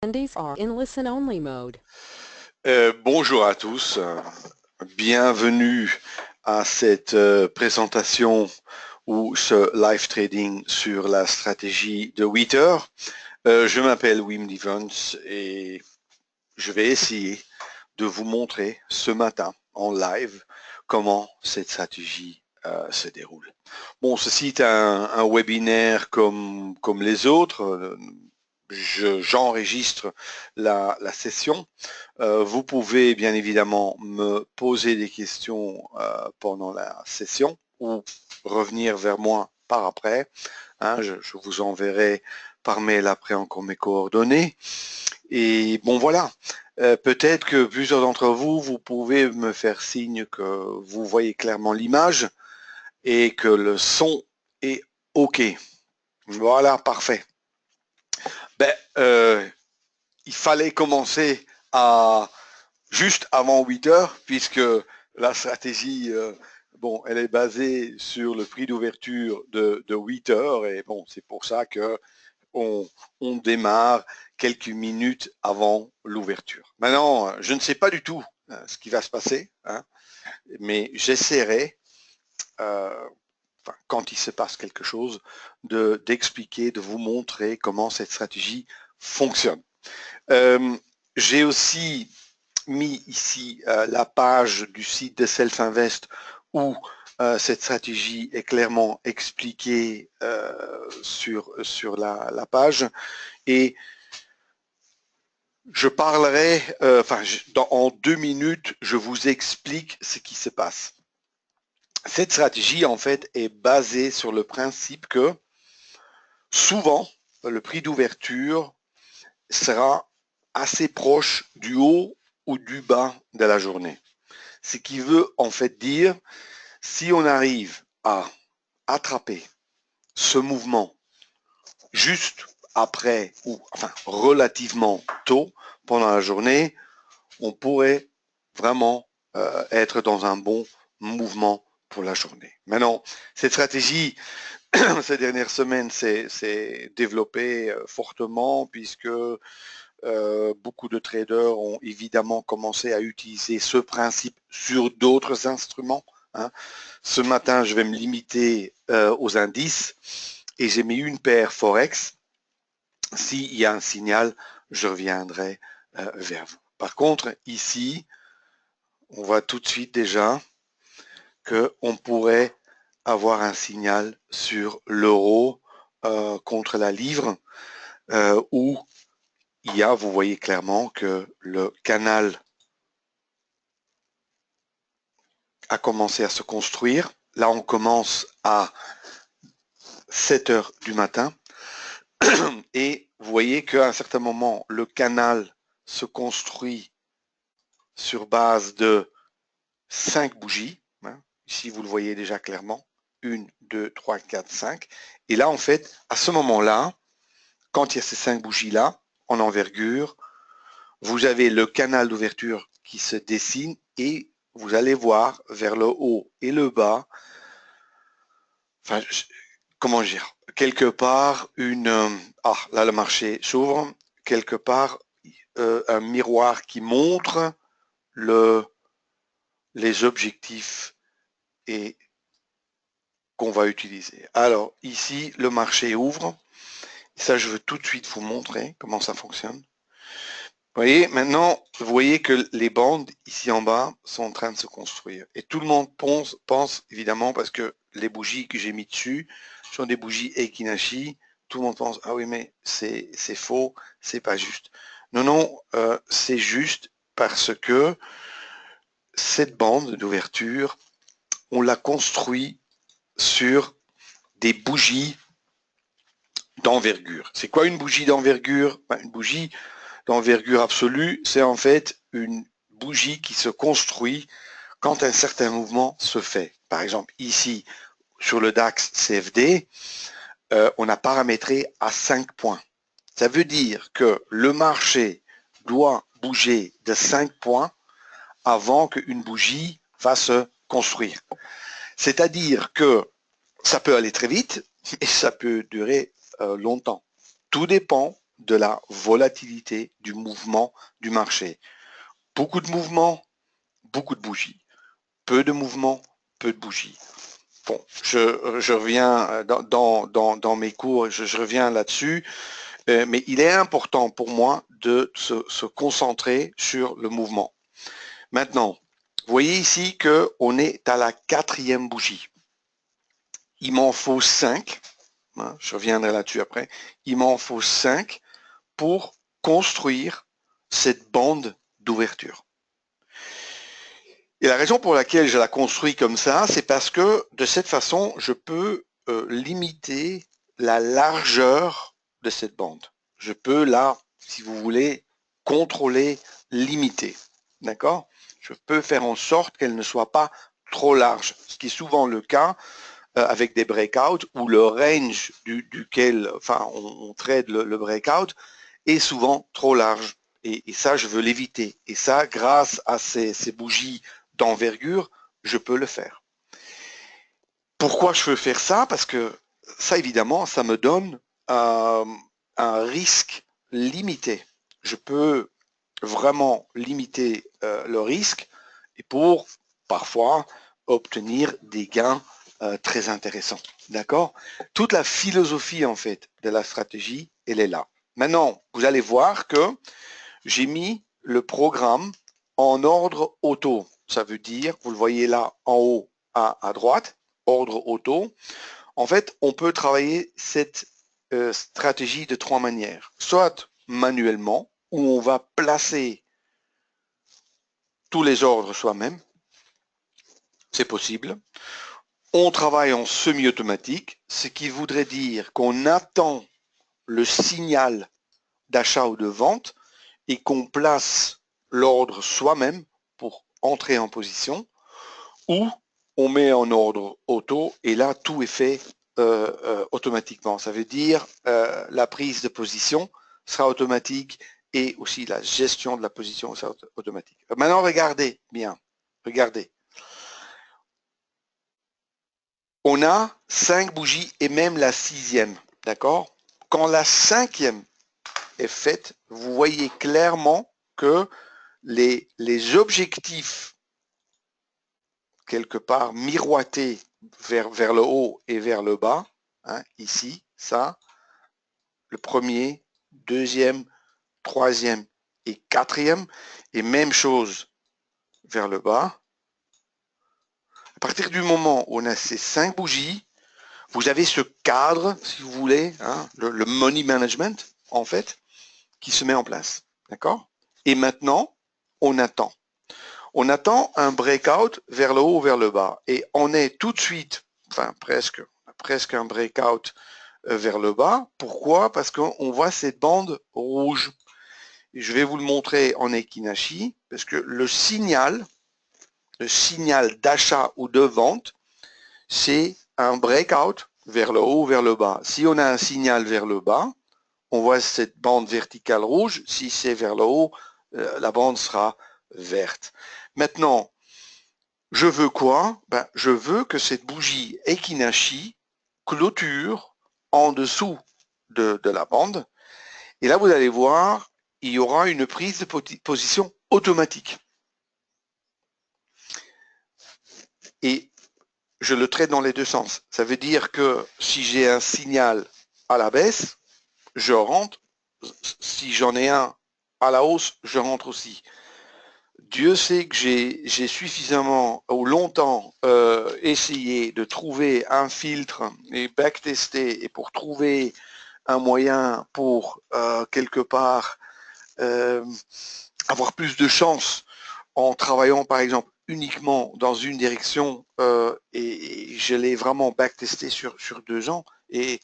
Attendees are in listen-only mode. Bonjour à tous, bienvenue à cette présentation ou ce live trading sur la stratégie de 8 heures. Je m'appelle Wim Devens et je vais essayer de vous montrer ce matin en live comment cette stratégie se déroule. Bon, ceci est un webinaire comme les autres. J'enregistre la session. Vous pouvez bien évidemment me poser des questions pendant la session ou revenir vers moi par après. Hein, je vous enverrai par mail après encore mes coordonnées. Et bon voilà, peut-être que plusieurs d'entre vous, vous pouvez me faire signe que vous voyez clairement l'image et que le son est OK. Voilà, parfait. Il fallait commencer juste avant 8 heures, puisque la stratégie, bon, elle est basée sur le prix d'ouverture de 8 heures, et bon, c'est pour ça que on démarre quelques minutes avant l'ouverture. Maintenant, je ne sais pas du tout ce qui va se passer, hein, mais j'essaierai, quand il se passe quelque chose, d'expliquer, de vous montrer comment cette stratégie fonctionne. J'ai aussi mis ici la page du site de Self Invest où cette stratégie est clairement expliquée sur la page, et je parlerai, en 2 minutes, je vous explique ce qui se passe. Cette stratégie, en fait, est basée sur le principe que souvent, le prix d'ouverture sera assez proche du haut ou du bas de la journée. Ce qui veut en fait dire, si on arrive à attraper ce mouvement juste après, ou enfin relativement tôt pendant la journée, on pourrait vraiment être dans un bon mouvement pour la journée. Maintenant, cette stratégie, ces dernières semaines, s'est développée fortement, puisque beaucoup de traders ont évidemment commencé à utiliser ce principe sur d'autres instruments. Hein. Ce matin, je vais me limiter aux indices, et j'ai mis une paire Forex. S'il y a un signal, je reviendrai vers vous. Par contre, ici, on voit tout de suite déjà qu'on pourrait avoir un signal sur l'euro contre la livre, où il y a, vous voyez clairement que le canal a commencé à se construire. Là, on commence à 7 heures du matin, et vous voyez qu'à un certain moment, le canal se construit sur base de 5 bougies. Hein. Ici, vous le voyez déjà clairement. 1, 2, 3, 4, 5. Et là, en fait, à ce moment-là, quand il y a ces 5 bougies-là, en envergure, vous avez le canal d'ouverture qui se dessine, et vous allez voir vers le haut et le bas, enfin, comment dire, quelque part là le marché s'ouvre, quelque part un miroir qui montre les objectifs et qu'on va utiliser. Alors ici, le marché ouvre. Ça, je veux tout de suite vous montrer comment ça fonctionne. Vous voyez, maintenant, vous voyez que les bandes ici en bas sont en train de se construire. Et tout le monde pense évidemment, parce que les bougies que j'ai mis dessus sont des bougies Eikinashi. Tout le monde pense, ah oui, mais c'est faux, c'est pas juste. Non, non, c'est juste parce que cette bande d'ouverture, on l'a construit sur des bougies d'envergure. C'est quoi une bougie d'envergure? Une bougie d'envergure absolue, c'est en fait une bougie qui se construit quand un certain mouvement se fait. Par exemple, ici, sur le DAX CFD, on a paramétré à 5 points. Ça veut dire que le marché doit bouger de 5 points avant qu'une bougie va se construire. C'est-à-dire que ça peut aller très vite et ça peut durer longtemps. Tout dépend de la volatilité du mouvement du marché. Beaucoup de mouvements, beaucoup de bougies. Peu de mouvements, peu de bougies. Bon, je reviens dans mes cours, je reviens là-dessus, mais il est important pour moi de se concentrer sur le mouvement. Maintenant, vous voyez ici qu'on est à la 4e bougie. Il m'en faut 5, hein, je reviendrai là-dessus après, il m'en faut 5 pour construire cette bande d'ouverture. Et la raison pour laquelle je la construis comme ça, c'est parce que de cette façon, je peux limiter la largeur de cette bande. Je peux là, si vous voulez, contrôler, limiter. D'accord? Je peux faire en sorte qu'elle ne soit pas trop large, ce qui est souvent le cas avec des breakouts où le range duquel on trade le breakout est souvent trop large. Et ça, je veux l'éviter. Et ça, grâce à ces bougies d'envergure, je peux le faire. Pourquoi je veux faire ça? Parce que ça, évidemment, ça me donne un risque limité. Je peux vraiment limiter le risque et pour parfois obtenir des gains très intéressants. D'accord? Toute la philosophie, en fait, de la stratégie, elle est là. Maintenant, vous allez voir que j'ai mis le programme en ordre auto. Ça veut dire, vous le voyez là en haut à droite, ordre auto. En fait, on peut travailler cette stratégie de 3 manières. Soit manuellement, où on va placer tous les ordres soi-même. C'est possible. On travaille en semi-automatique, ce qui voudrait dire qu'on attend le signal d'achat ou de vente et qu'on place l'ordre soi-même pour entrer en position, ou on met en ordre auto et là tout est fait automatiquement. Ça veut dire la prise de position sera automatique et aussi la gestion de la position sera automatique. Maintenant regardez bien, regardez. On a 5 bougies et même la 6e, d'accord? Quand la 5e est faite, vous voyez clairement que les objectifs quelque part miroités vers le haut et vers le bas, hein, ici, ça, le premier, deuxième, troisième et quatrième, et même chose vers le bas. À partir du moment où on a ces 5 bougies, vous avez ce cadre, si vous voulez, hein, le money management, en fait, qui se met en place. D'accord? Et maintenant, on attend. On attend un breakout vers le haut ou vers le bas. Et on est tout de suite, enfin presque un breakout vers le bas. Pourquoi? Parce qu'on voit cette bande rouge. Et je vais vous le montrer en Ekinashi, parce que le signal d'achat ou de vente, c'est un breakout vers le haut ou vers le bas. Si on a un signal vers le bas, on voit cette bande verticale rouge. Si c'est vers le haut, la bande sera verte. Maintenant, je veux quoi? Je veux que cette bougie Ekinashi clôture en dessous de la bande. Et là, vous allez voir, il y aura une prise de position automatique. Et je le traite dans les deux sens. Ça veut dire que si j'ai un signal à la baisse, je rentre. Si j'en ai un à la hausse, je rentre aussi. Dieu sait que j'ai suffisamment ou longtemps essayé de trouver un filtre et backtester et pour trouver un moyen pour quelque part avoir plus de chance en travaillant par exemple uniquement dans une direction et je l'ai vraiment backtesté sur 2 ans et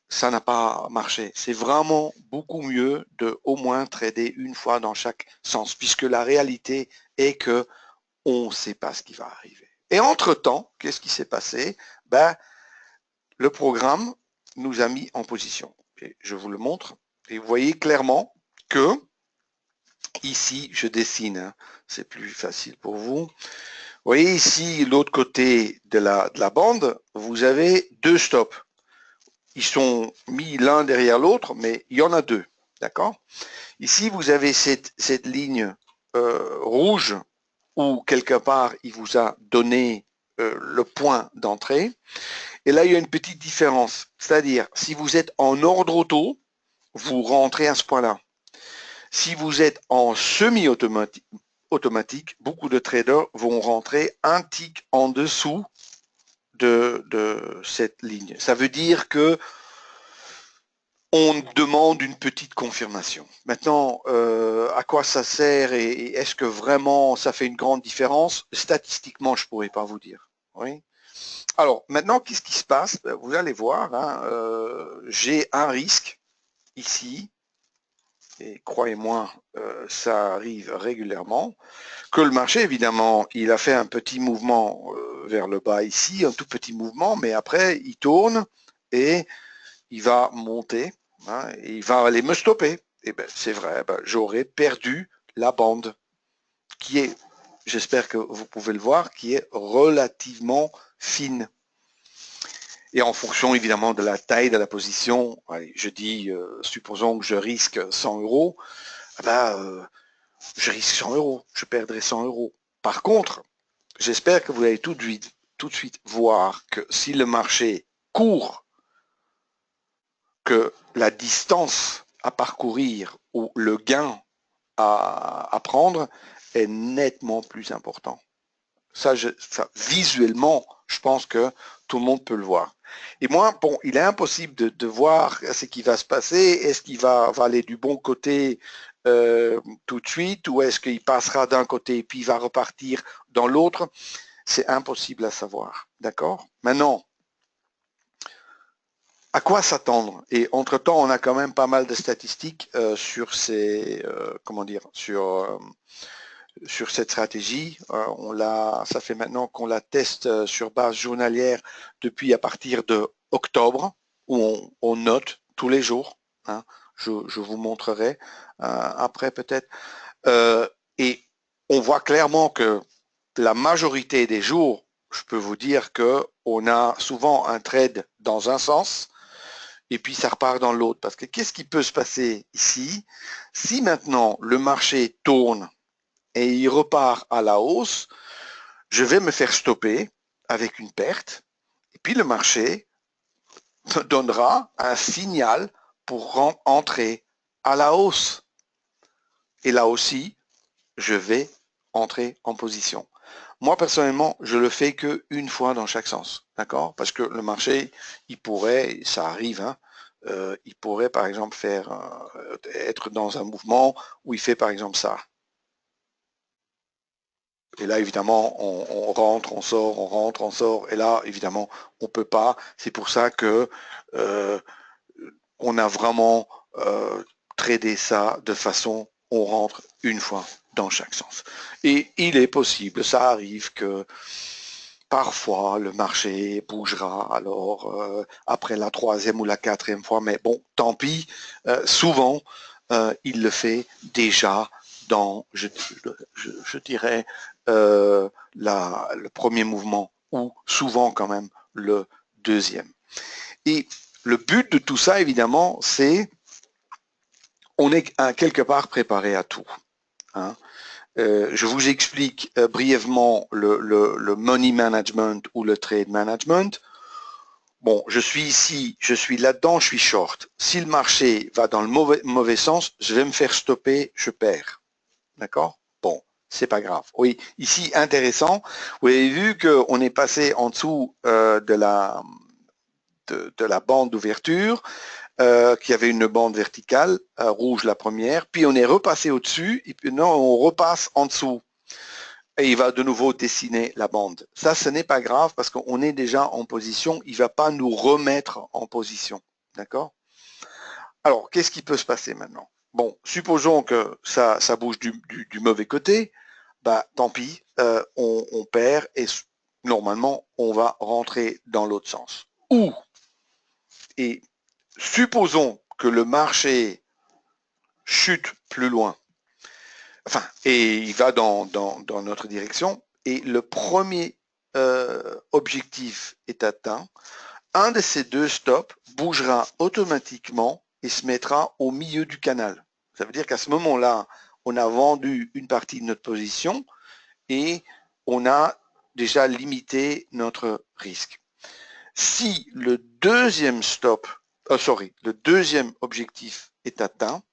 ça n'a pas marché. C'est vraiment beaucoup mieux de au moins trader une fois dans chaque sens, puisque la réalité est que on ne sait pas ce qui va arriver. Et entre-temps, qu'est-ce qui s'est passé? Le programme nous a mis en position. Et je vous le montre. Et vous voyez clairement que, ici, je dessine, hein, c'est plus facile pour vous. Vous voyez ici, l'autre côté de la bande, vous avez 2 stops. ils sont mis l'un derrière l'autre, mais il y en a deux, d'accord? Ici, vous avez cette ligne rouge où quelque part, il vous a donné le point d'entrée. Et là, il y a une petite différence. C'est-à-dire, si vous êtes en ordre auto, vous rentrez à ce point-là. Si vous êtes en semi-automatique, beaucoup de traders vont rentrer un tick en dessous de cette ligne. Ça veut dire que on demande une petite confirmation. Maintenant, à quoi ça sert et est-ce que vraiment ça fait une grande différence? Statistiquement, je ne pourrais pas vous dire. Oui. Alors, maintenant, qu'est-ce qui se passe? Vous allez voir, hein, j'ai un risque ici, et croyez-moi, ça arrive régulièrement, que le marché, évidemment, il a fait un petit mouvement vers le bas ici, un tout petit mouvement, mais après, il tourne et il va monter, hein, et il va aller me stopper. Et ben, c'est vrai, ben, j'aurais perdu la bande qui est, j'espère que vous pouvez le voir, qui est relativement fine. Et en fonction évidemment de la taille de la position, allez, je dis, supposons que je risque 100 euros, je risque 100 euros, je perdrai 100 euros. Par contre, j'espère que vous allez tout de suite voir que si le marché court, que la distance à parcourir ou le gain à prendre est nettement plus important. Ça, visuellement, je pense que tout le monde peut le voir. Et moi, bon, il est impossible de voir ce qui va se passer. Est-ce qu'il va aller du bon côté tout de suite ou est-ce qu'il passera d'un côté et puis il va repartir dans l'autre? C'est impossible à savoir. D'accord? Maintenant, à quoi s'attendre? Et entre-temps, on a quand même pas mal de statistiques sur ces, comment dire, sur cette stratégie. Ça fait maintenant qu'on la teste sur base journalière depuis à partir de octobre, où on note tous les jours. Hein. Je vous montrerai après peut-être. Et on voit clairement que la majorité des jours, je peux vous dire que on a souvent un trade dans un sens et puis ça repart dans l'autre. Parce que qu'est-ce qui peut se passer ici? Si maintenant le marché tourne et il repart à la hausse, je vais me faire stopper avec une perte et puis le marché me donnera un signal pour entrer à la hausse. Et là aussi, je vais entrer en position. Moi, personnellement, je le fais qu'une fois dans chaque sens, d'accord? Parce que le marché, il pourrait, ça arrive, hein, il pourrait, par exemple, être dans un mouvement où il fait, par exemple, ça. Et là, évidemment, on rentre, on sort, on rentre, on sort. Et là, évidemment, on peut pas. C'est pour ça que on a vraiment tradé ça de façon, on rentre une fois dans chaque sens. Et il est possible, ça arrive que parfois le marché bougera alors après la troisième ou la quatrième fois, mais bon, tant pis. Souvent, il le fait déjà dans, je dirais, le premier mouvement ou souvent quand même le deuxième. Et le but de tout ça, évidemment, c'est on est quelque part préparé à tout. Hein. Je vous explique brièvement le money management ou le trade management. Bon, je suis ici, je suis là-dedans, je suis short. Si le marché va dans le mauvais sens, je vais me faire stopper, je perds. D'accord? Bon, c'est pas grave. Oui, ici, intéressant. Vous avez vu qu'on est passé en dessous de la bande d'ouverture, qui avait une bande verticale, rouge la première, puis on est repassé au-dessus, et puis non, on repasse en dessous. Et il va de nouveau dessiner la bande. Ça, ce n'est pas grave parce qu'on est déjà en position, il ne va pas nous remettre en position. D'accord? Alors, qu'est-ce qui peut se passer maintenant? Bon, supposons que ça bouge du mauvais côté, bah tant pis, on perd et normalement, on va rentrer dans l'autre sens. Et supposons que le marché chute plus loin, enfin, et il va dans notre direction, et le premier objectif est atteint, un de ces deux stops bougera automatiquement et se mettra au milieu du canal. Ça veut dire qu'à ce moment-là, on a vendu une partie de notre position et on a déjà limité notre risque. Si le deuxième le deuxième objectif est atteint,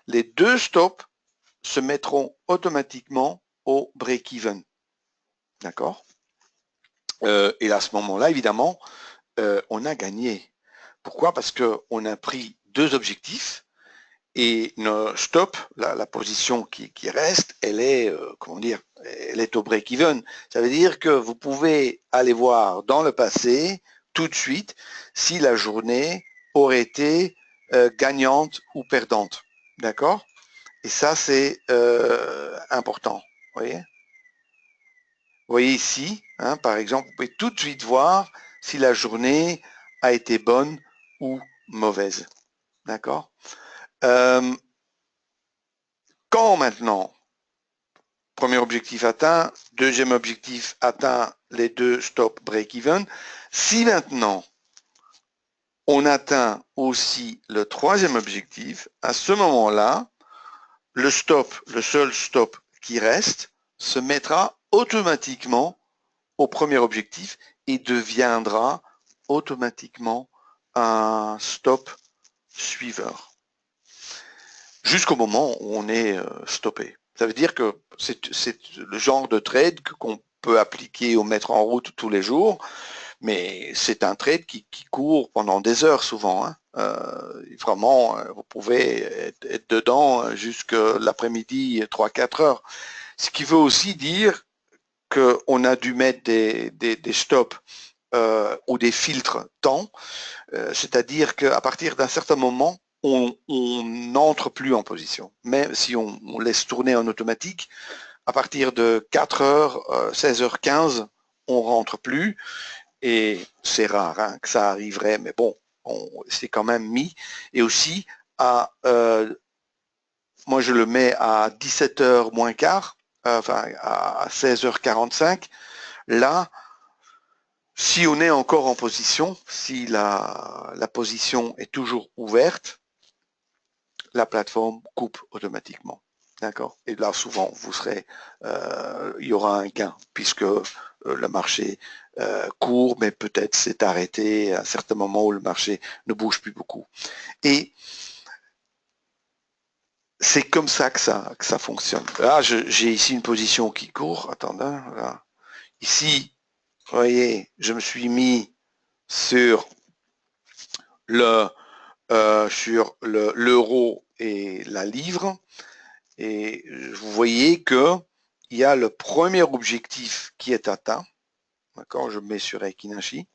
les deux stops se mettront automatiquement au break-even. D'accord? Et à ce moment-là, évidemment, on a gagné. Pourquoi? Parce qu'on a pris deux objectifs et nos stop, la position qui reste, elle est, comment dire, elle est au break-even. Ça veut dire que vous pouvez aller voir dans le passé, tout de suite, si la journée aurait été gagnante ou perdante. D'accord? Et ça, c'est important. Vous voyez? Vous voyez ici, hein, par exemple, vous pouvez tout de suite voir si la journée a été bonne ou mauvaise. D'accord? Quand maintenant, premier objectif atteint, deuxième objectif atteint, les deux stop break-even, si maintenant on atteint aussi le troisième objectif, à ce moment-là, le seul stop qui reste, se mettra automatiquement au premier objectif et deviendra automatiquement un stop suiveur. Jusqu'au moment où on est stoppé. Ça veut dire que c'est le genre de trade qu'on peut appliquer ou mettre en route tous les jours, mais c'est un trade qui court pendant des heures souvent. Hein. Vraiment, vous pouvez être dedans jusque l'après-midi, 3-4 heures. Ce qui veut aussi dire qu'on a dû mettre des stops ou des filtres temps, c'est-à-dire qu'à partir d'un certain moment, on n'entre plus en position. Même si on laisse tourner en automatique, à partir de 4 heures, 16h15, on rentre plus. Et c'est rare hein, que ça arriverait, mais bon, c'est quand même mis. Et aussi, moi je le mets à 17h moins quart, enfin à 16h45. Là, si on est encore en position, si la position est toujours ouverte, la plateforme coupe automatiquement. D'accord? Et là, souvent, il y aura un gain puisque le marché court, mais peut-être s'est arrêté à un certain moment où le marché ne bouge plus beaucoup. Et c'est comme ça que ça fonctionne. Là, j'ai ici une position qui court. Attendez, là. Ici, vous voyez, je me suis mis sur l'euro et la livre. Et vous voyez que il y a le premier objectif qui est atteint. D'accord, je mets sur Ekinashi.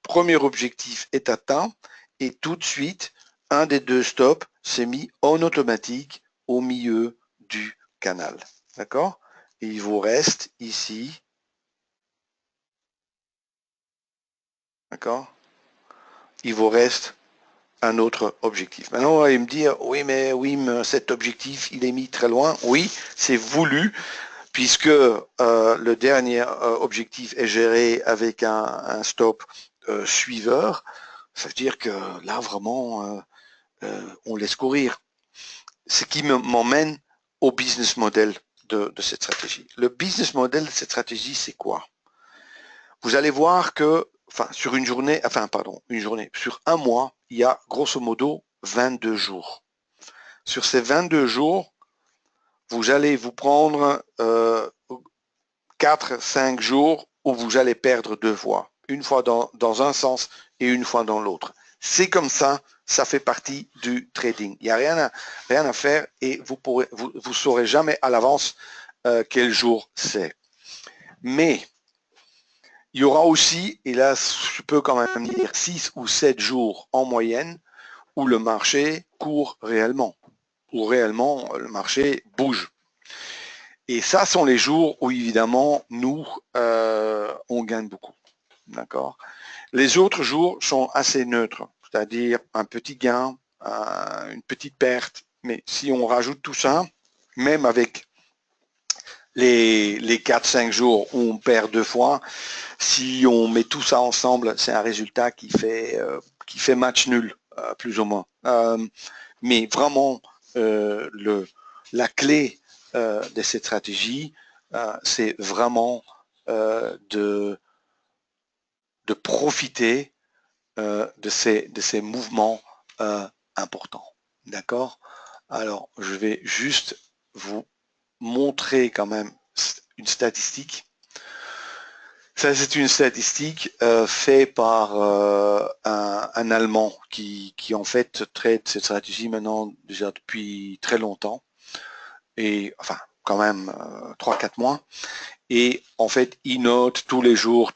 Premier objectif est atteint et tout de suite, un des deux stops s'est mis en automatique au milieu du canal. D'accord? Et il vous reste ici. D'accord? Il vous reste un autre objectif. Maintenant, on va me dire, oui, mais cet objectif, il est mis très loin. Oui, c'est voulu, puisque le dernier objectif est géré avec un stop suiveur. Ça veut dire que là, vraiment, on laisse courir. Ce qui m'emmène au business model de cette stratégie. Le business model de cette stratégie, c'est quoi? Vous allez voir que, sur sur un mois, il y a grosso modo 22 jours. Sur ces 22 jours, vous allez vous prendre 4-5 jours où vous allez perdre deux fois. Une fois dans un sens et une fois dans l'autre. C'est comme ça, ça fait partie du trading. Il n'y a rien à faire et vous saurez jamais à l'avance quel jour c'est. Mais il y aura aussi, et là je peux quand même dire 6 ou 7 jours en moyenne où le marché court réellement, où réellement le marché bouge. Et ça sont les jours où évidemment nous on gagne beaucoup. D'accord. Les autres jours sont assez neutres, c'est-à-dire un petit gain, une petite perte. Mais si on rajoute tout ça, même avec les 4-5 jours où on perd 2 fois, si on met tout ça ensemble, c'est un résultat qui fait match nul, plus ou moins. Mais vraiment, la clé de cette stratégie, c'est vraiment de profiter de ces mouvements importants. D'accord? Alors, je vais juste vous montrer quand même une statistique. Ça, c'est une statistique faite par un Allemand qui en fait traite cette stratégie maintenant déjà depuis très longtemps, et enfin quand même 3-4 mois. Et en fait, il note tous les jours.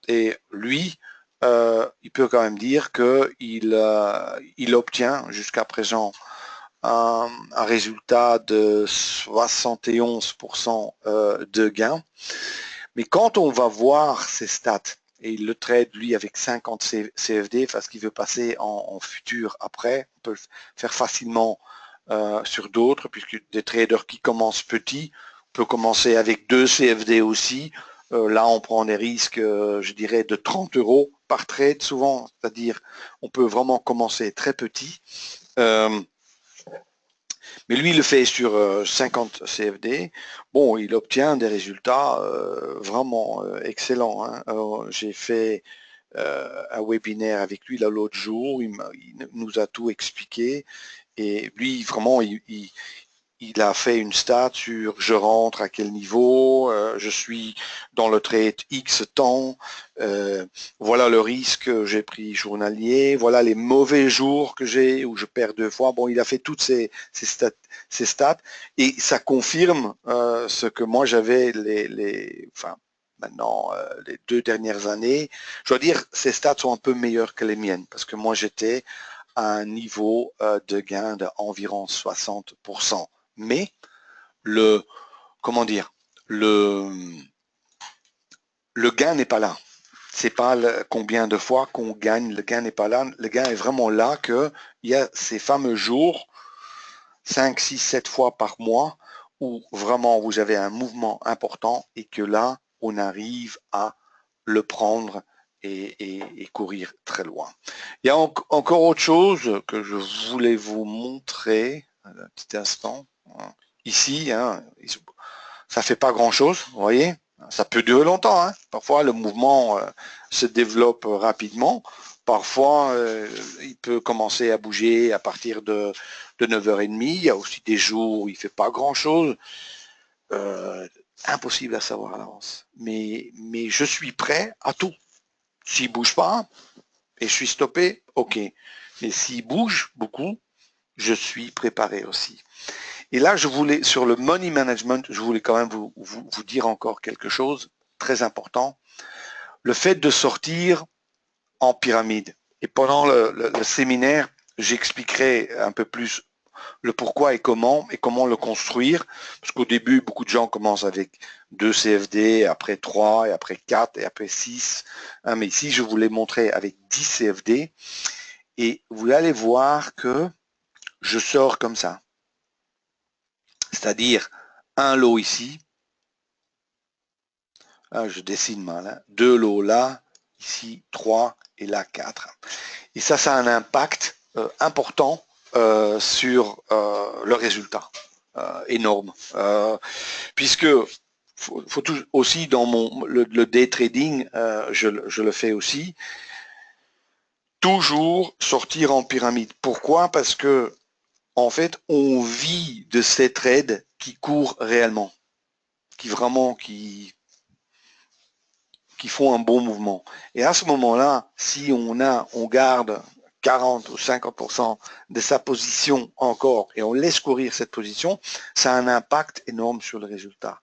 Et lui, il peut quand même dire qu'il obtient jusqu'à présent un résultat de 71% de gain. Mais quand on va voir ses stats, et il le trade lui avec 50 CFD parce qu'il veut passer en futur après, on peut le faire facilement sur d'autres, puisque des traders qui commencent petits, on peut commencer avec 2 CFD aussi. Là, on prend des risques, je dirais, de 30 € par trade souvent, c'est-à-dire on peut vraiment commencer très petit. Mais lui, il le fait sur 50 CFD. Bon, il obtient des résultats vraiment excellents. Hein. J'ai fait un webinaire avec lui là l'autre jour. Il nous a tout expliqué. Et lui, vraiment, il a fait une stat sur je rentre à quel niveau, je suis dans le trade X temps, voilà le risque que j'ai pris journalier, voilà les mauvais jours que j'ai où je perds 2 fois. Bon, il a fait toutes ces stats et ça confirme ce que moi j'avais enfin, maintenant les 2 dernières années. Je dois dire, ces stats sont un peu meilleures que les miennes parce que moi j'étais à un niveau de gain d'environ 60%. Mais comment dire, le gain n'est pas là. C'est pas combien de fois qu'on gagne, le gain n'est pas là. Le gain est vraiment là qu'il y a ces fameux jours, 5, 6, 7 fois par mois, où vraiment vous avez un mouvement important et que là, on arrive à le prendre et courir très loin. Il y a encore autre chose que je voulais vous montrer. Un petit instant. Ici, hein, ça fait pas grand-chose, vous voyez. Ça peut durer longtemps. Hein. Parfois, le mouvement se développe rapidement. Parfois, il peut commencer à bouger à partir de 9h30. Il y a aussi des jours où il fait pas grand-chose. Impossible à savoir à l'avance. Mais je suis prêt à tout. S'il bouge pas et je suis stoppé, ok. Mais s'il bouge beaucoup, je suis préparé aussi. Et là, sur le money management, je voulais quand même vous dire encore quelque chose très important. Le fait de sortir en pyramide. Et pendant le séminaire, j'expliquerai un peu plus le pourquoi et comment le construire. Parce qu'au début, beaucoup de gens commencent avec 2 CFD, après 3, et après 4, et après 6. Mais ici, je vous l'ai montré avec 10 CFD. Et vous allez voir que je sors comme ça. C'est-à-dire un lot ici. Je dessine mal. Hein, 2 lots là, ici 3 et là 4. Et ça a un impact important sur le résultat. Énorme. Puisque faut aussi dans le day trading, je le fais aussi, toujours sortir en pyramide. Pourquoi? Parce que en fait, on vit de ces trades qui courent réellement, qui font un bon mouvement. Et à ce moment-là, si on garde 40 ou 50% de sa position encore et on laisse courir cette position, ça a un impact énorme sur le résultat.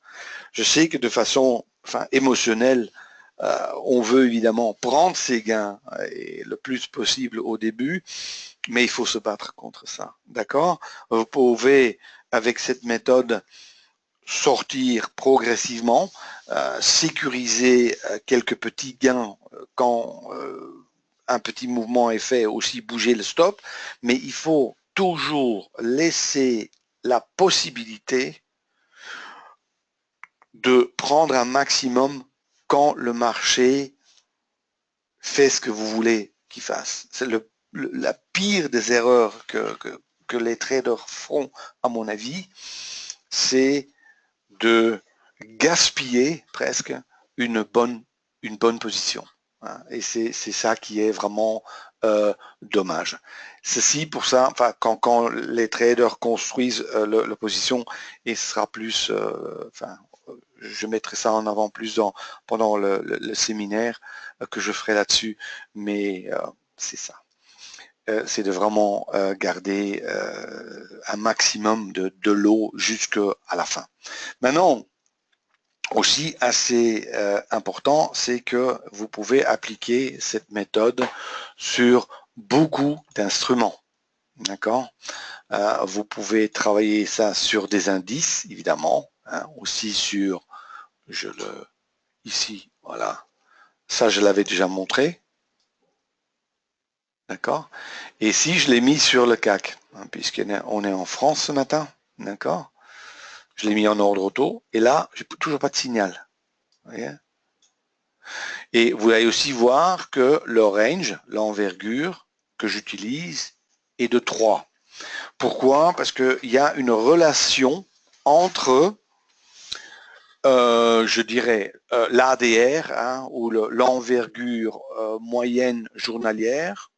Je sais que de façon émotionnelle, on veut évidemment prendre ses gains le plus possible au début, mais il faut se battre contre ça. D'accord? Vous pouvez, avec cette méthode, sortir progressivement, sécuriser quelques petits gains quand un petit mouvement est fait, aussi bouger le stop, mais il faut toujours laisser la possibilité de prendre un maximum quand le marché fait ce que vous voulez qu'il fasse. C'est la pire des erreurs que les traders font, à mon avis, c'est de gaspiller presque une bonne position. Et c'est ça qui est vraiment dommage. Ceci pour ça, enfin, quand les traders construisent la position, et ce sera plus, enfin, je mettrai ça en avant plus pendant le séminaire que je ferai là-dessus, mais c'est ça. C'est de vraiment garder un maximum de l'eau jusqu'à la fin. Maintenant, aussi assez important, c'est que vous pouvez appliquer cette méthode sur beaucoup d'instruments. D'accord? Vous pouvez travailler ça sur des indices, évidemment, hein, aussi sur, ici, voilà. Ça, je l'avais déjà montré. D'accord? Et si je l'ai mis sur le CAC, hein, puisqu'on est en France ce matin, d'accord? Je l'ai mis en ordre auto, et là, j'ai toujours pas de signal. Vous voyez? Et vous allez aussi voir que le range, l'envergure que j'utilise, est de 3. Pourquoi? Parce qu'il y a une relation entre, je dirais, l'ADR, hein, ou l'envergure moyenne journalière,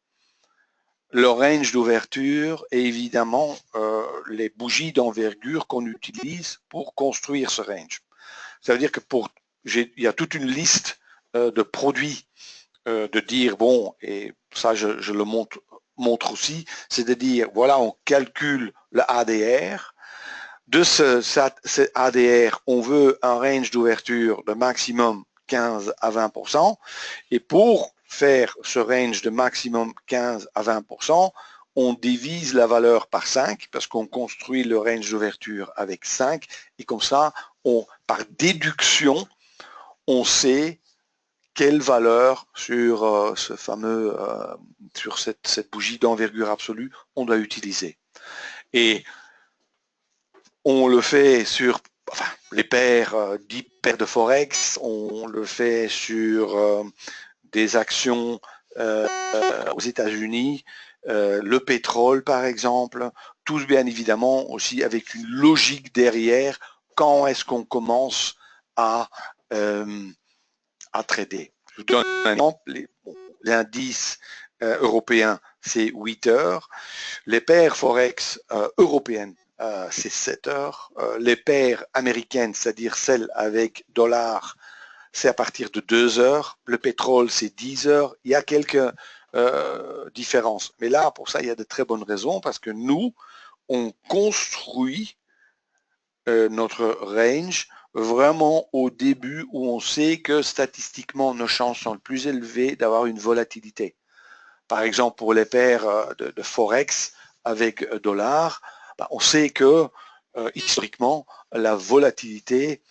le range d'ouverture et évidemment les bougies d'envergure qu'on utilise pour construire ce range. Ça veut dire que il y a toute une liste de produits de dire, bon, et ça je le montre aussi, c'est de dire, voilà, on calcule le ADR. De ce ADR, on veut un range d'ouverture de maximum 15 à 20%. Et pour faire ce range de maximum 15 à 20%, on divise la valeur par 5 parce qu'on construit le range d'ouverture avec 5. Et comme ça, par déduction, on sait quelle valeur sur ce fameux, sur cette bougie d'envergure absolue on doit utiliser. Et on le fait sur les paires, 10 paires de Forex, on le fait sur des actions aux États-Unis, le pétrole par exemple, tous bien évidemment aussi avec une logique derrière, quand est-ce qu'on commence à trader. Je vous donne un exemple, l'indice européen c'est 8 heures, les paires Forex européennes c'est 7 heures, les paires américaines, c'est-à-dire celles avec dollars, c'est à partir de 2 heures, le pétrole c'est 10 heures, il y a quelques différences. Mais là, pour ça, il y a de très bonnes raisons, parce que nous, on construit notre range vraiment au début où on sait que statistiquement nos chances sont les plus élevées d'avoir une volatilité. Par exemple, pour les paires de Forex avec dollars, on sait que historiquement, la volatilité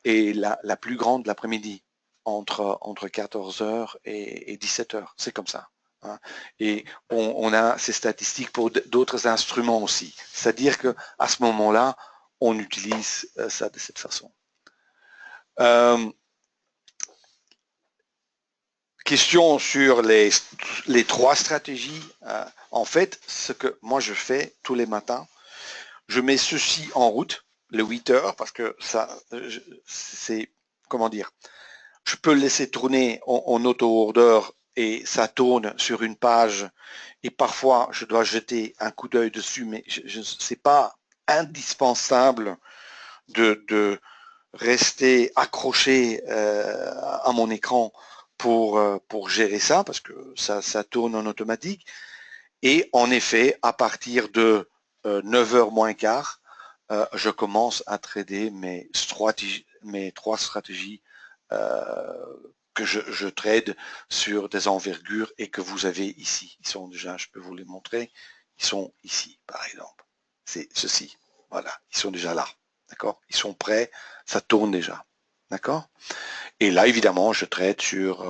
est la plus grande l'après-midi, entre 14 heures et 17 heures. C'est comme ça. Hein. Et on a ces statistiques pour d'autres instruments aussi. C'est-à-dire qu'à ce moment-là, on utilise ça de cette façon. Question sur les 3 stratégies. En fait, ce que moi je fais tous les matins, je mets ceci en route, le 8 heures, parce que ça, c'est, comment dire, je peux le laisser tourner en auto-order et ça tourne sur une page et parfois je dois jeter un coup d'œil dessus, mais c'est pas indispensable de rester accroché à mon écran pour gérer ça, parce que ça tourne en automatique. Et en effet, à partir de 9h moins quart, je commence à trader mes 3 stratégies que je trade sur des envergures et que vous avez ici. Ils sont déjà, je peux vous les montrer, ils sont ici, par exemple. C'est ceci, voilà, ils sont déjà là, d'accord? Ils sont prêts, ça tourne déjà, d'accord? Et là, évidemment, je trade sur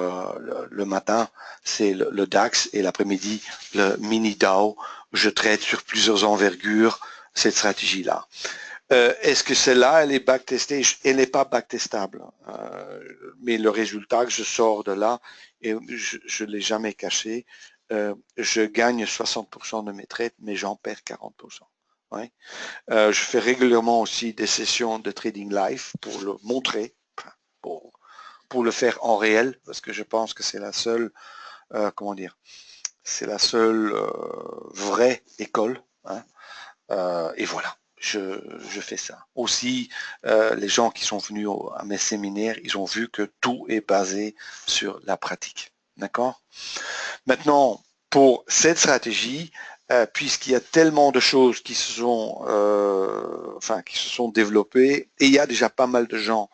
le matin, c'est le DAX, et l'après-midi, le mini Dow. Je trade sur plusieurs envergures cette stratégie-là. Est-ce que celle-là, elle est backtestée? Elle n'est pas backtestable. Mais le résultat que je sors de là, et je ne l'ai jamais caché, je gagne 60% de mes trades, mais j'en perds 40%. Ouais. Je fais régulièrement aussi des sessions de trading live pour le montrer, pour le faire en réel, parce que je pense que c'est la seule, comment dire, c'est la seule vraie école. Hein. Et voilà, je fais ça. Aussi, les gens qui sont venus à mes séminaires, ils ont vu que tout est basé sur la pratique. D'accord? Maintenant, pour cette stratégie, puisqu'il y a tellement de choses qui se sont, qui se sont développées, et il y a déjà pas mal de gens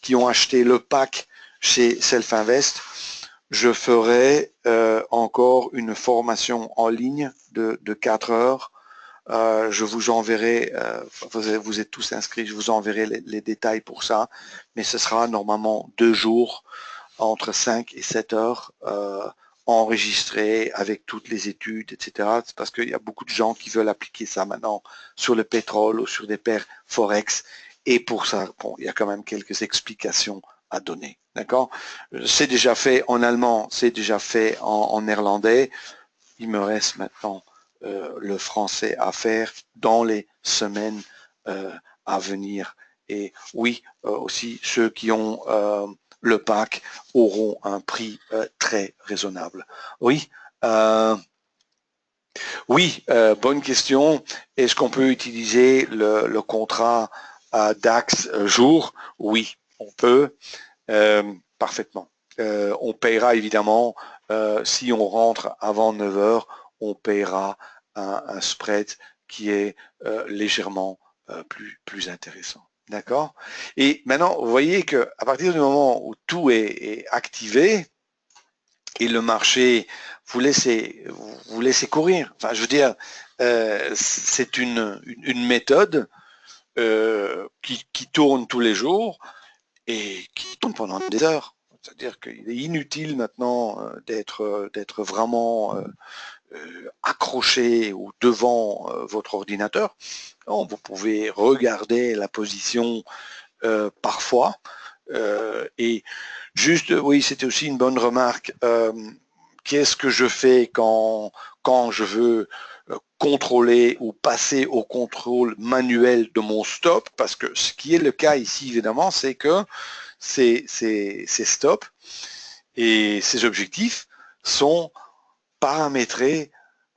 qui ont acheté le pack chez Self Invest, je ferai encore une formation en ligne de 4 heures. Je vous enverrai, vous êtes tous inscrits, je vous enverrai les détails pour ça, mais ce sera normalement 2 jours entre 5 et 7 heures enregistrés avec toutes les études, etc. C'est parce qu'il y a beaucoup de gens qui veulent appliquer ça maintenant sur le pétrole ou sur des paires Forex. Et pour ça, bon, il y a quand même quelques explications à donner. D'accord? C'est déjà fait en allemand, c'est déjà fait en néerlandais. Il me reste maintenant le français à faire dans les semaines à venir. Et oui, aussi ceux qui ont le pack auront un prix très raisonnable. Oui, bonne question. Est-ce qu'on peut utiliser le contrat DAX jour? Oui, on peut parfaitement. On paiera évidemment, si on rentre avant 9 heures, on paiera un spread qui est légèrement plus intéressant. D'accord? Et maintenant, vous voyez que à partir du moment où tout est activé et le marché vous laissez courir. Enfin, je veux dire, c'est une méthode qui tourne tous les jours et qui tourne pendant des heures. C'est-à-dire qu'il est inutile maintenant d'être vraiment accroché ou devant votre ordinateur. Non, vous pouvez regarder la position parfois. Et juste, oui, c'était aussi une bonne remarque. Qu'est-ce que je fais quand je veux contrôler ou passer au contrôle manuel de mon stop? Parce que ce qui est le cas ici, évidemment, c'est que ces stops et ces objectifs sont paramétrés,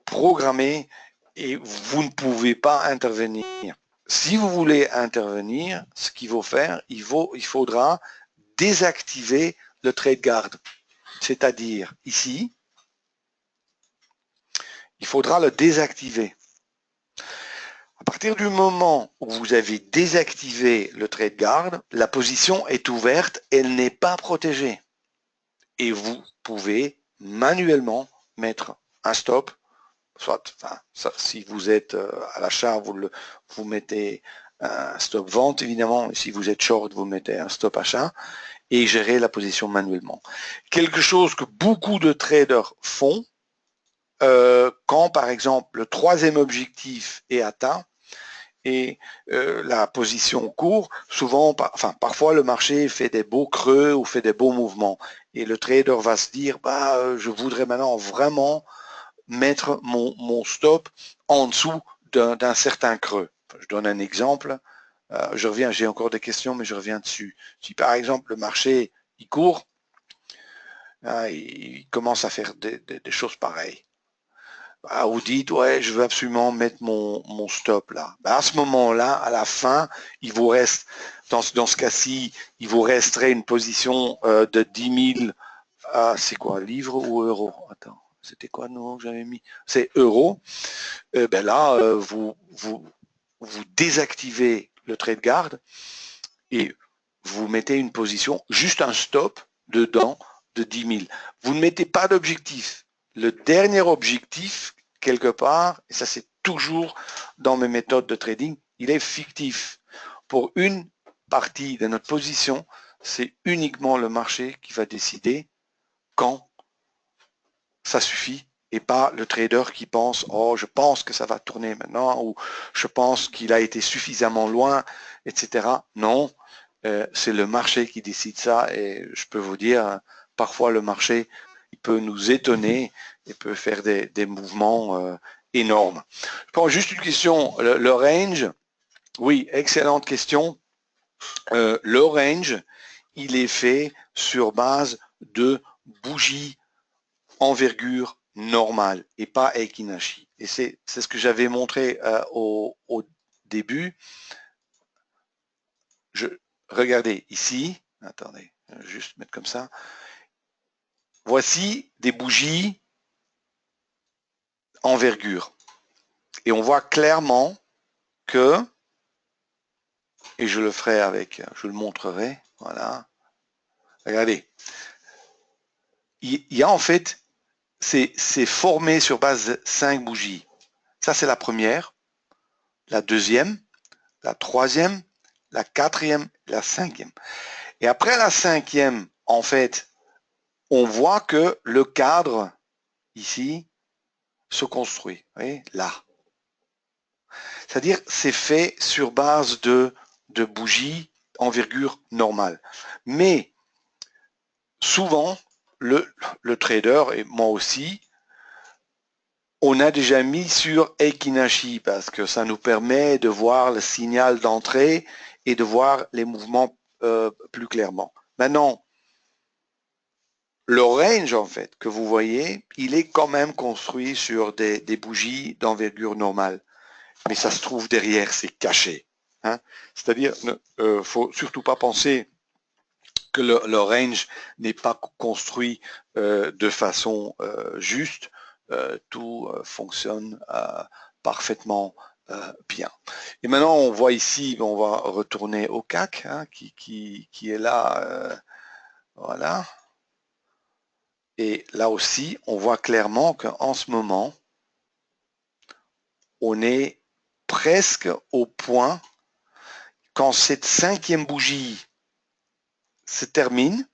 programmés et vous ne pouvez pas intervenir. Si vous voulez intervenir, ce qu'il faut faire, il faudra désactiver le trade guard. C'est-à-dire ici, il faudra le désactiver. À partir du moment où vous avez désactivé le trade guard, la position est ouverte, elle n'est pas protégée. Et vous pouvez manuellement mettre un stop, soit, si vous êtes à l'achat, vous mettez un stop vente évidemment, et si vous êtes short, vous mettez un stop achat, et gérer la position manuellement. Quelque chose que beaucoup de traders font, quand par exemple le troisième objectif est atteint, et la position court, souvent, parfois le marché fait des beaux creux ou fait des beaux mouvements. Et le trader va se dire, je voudrais maintenant vraiment mettre mon stop en dessous d'un certain creux. Je donne un exemple. Je reviens, j'ai encore des questions, mais je reviens dessus. Si par exemple le marché, il court, il commence à faire des choses pareilles. Vous dites, ouais, je veux absolument mettre mon stop là. À ce moment-là, à la fin, il vous reste, dans ce cas-ci, il vous resterait une position de 10 000, c'est quoi, livres ou euros? Attends, c'était quoi non que j'avais mis? C'est euros. Là, vous désactivez le trade guard et vous mettez une position, juste un stop dedans de 10 000. Vous ne mettez pas d'objectif. Le dernier objectif, quelque part, et ça c'est toujours dans mes méthodes de trading, il est fictif. Pour une partie de notre position, c'est uniquement le marché qui va décider quand ça suffit et pas le trader qui pense « Oh, je pense que ça va tourner maintenant » ou « Je pense qu'il a été suffisamment loin », etc. Non, c'est le marché qui décide ça et je peux vous dire, parfois le marché, il peut nous étonner et peut faire des mouvements énormes. Je prends juste une question, le range, oui, excellente question. Le range, il est fait sur base de bougies envergure normale et pas Eikinashi. Et c'est ce que j'avais montré au début. Regardez ici, attendez, juste mettre comme ça. Voici des bougies envergure. Et on voit clairement que, et je le ferai avec, je le montrerai, voilà. Regardez. Il y a en fait, c'est formé sur base de 5 bougies. Ça, c'est la première, la deuxième, la troisième, la quatrième, la cinquième. Et après la cinquième, en fait, on voit que le cadre, ici, se construit. Vous voyez, là. C'est-à-dire, c'est fait sur base de bougies envergure normale. Mais, souvent, le trader, et moi aussi, on a déjà mis sur Eikinashi parce que ça nous permet de voir le signal d'entrée et de voir les mouvements plus clairement. Maintenant, le range, en fait, que vous voyez, il est quand même construit sur des bougies d'envergure normale. Mais ça se trouve derrière, c'est caché. Hein? C'est-à-dire, faut surtout pas penser que le range n'est pas construit de façon juste. Tout fonctionne parfaitement bien. Et maintenant, on voit ici, on va retourner au CAC, hein, qui est là. Voilà. Et là aussi, on voit clairement qu'en ce moment, on est presque au point, quand cette cinquième bougie se termine,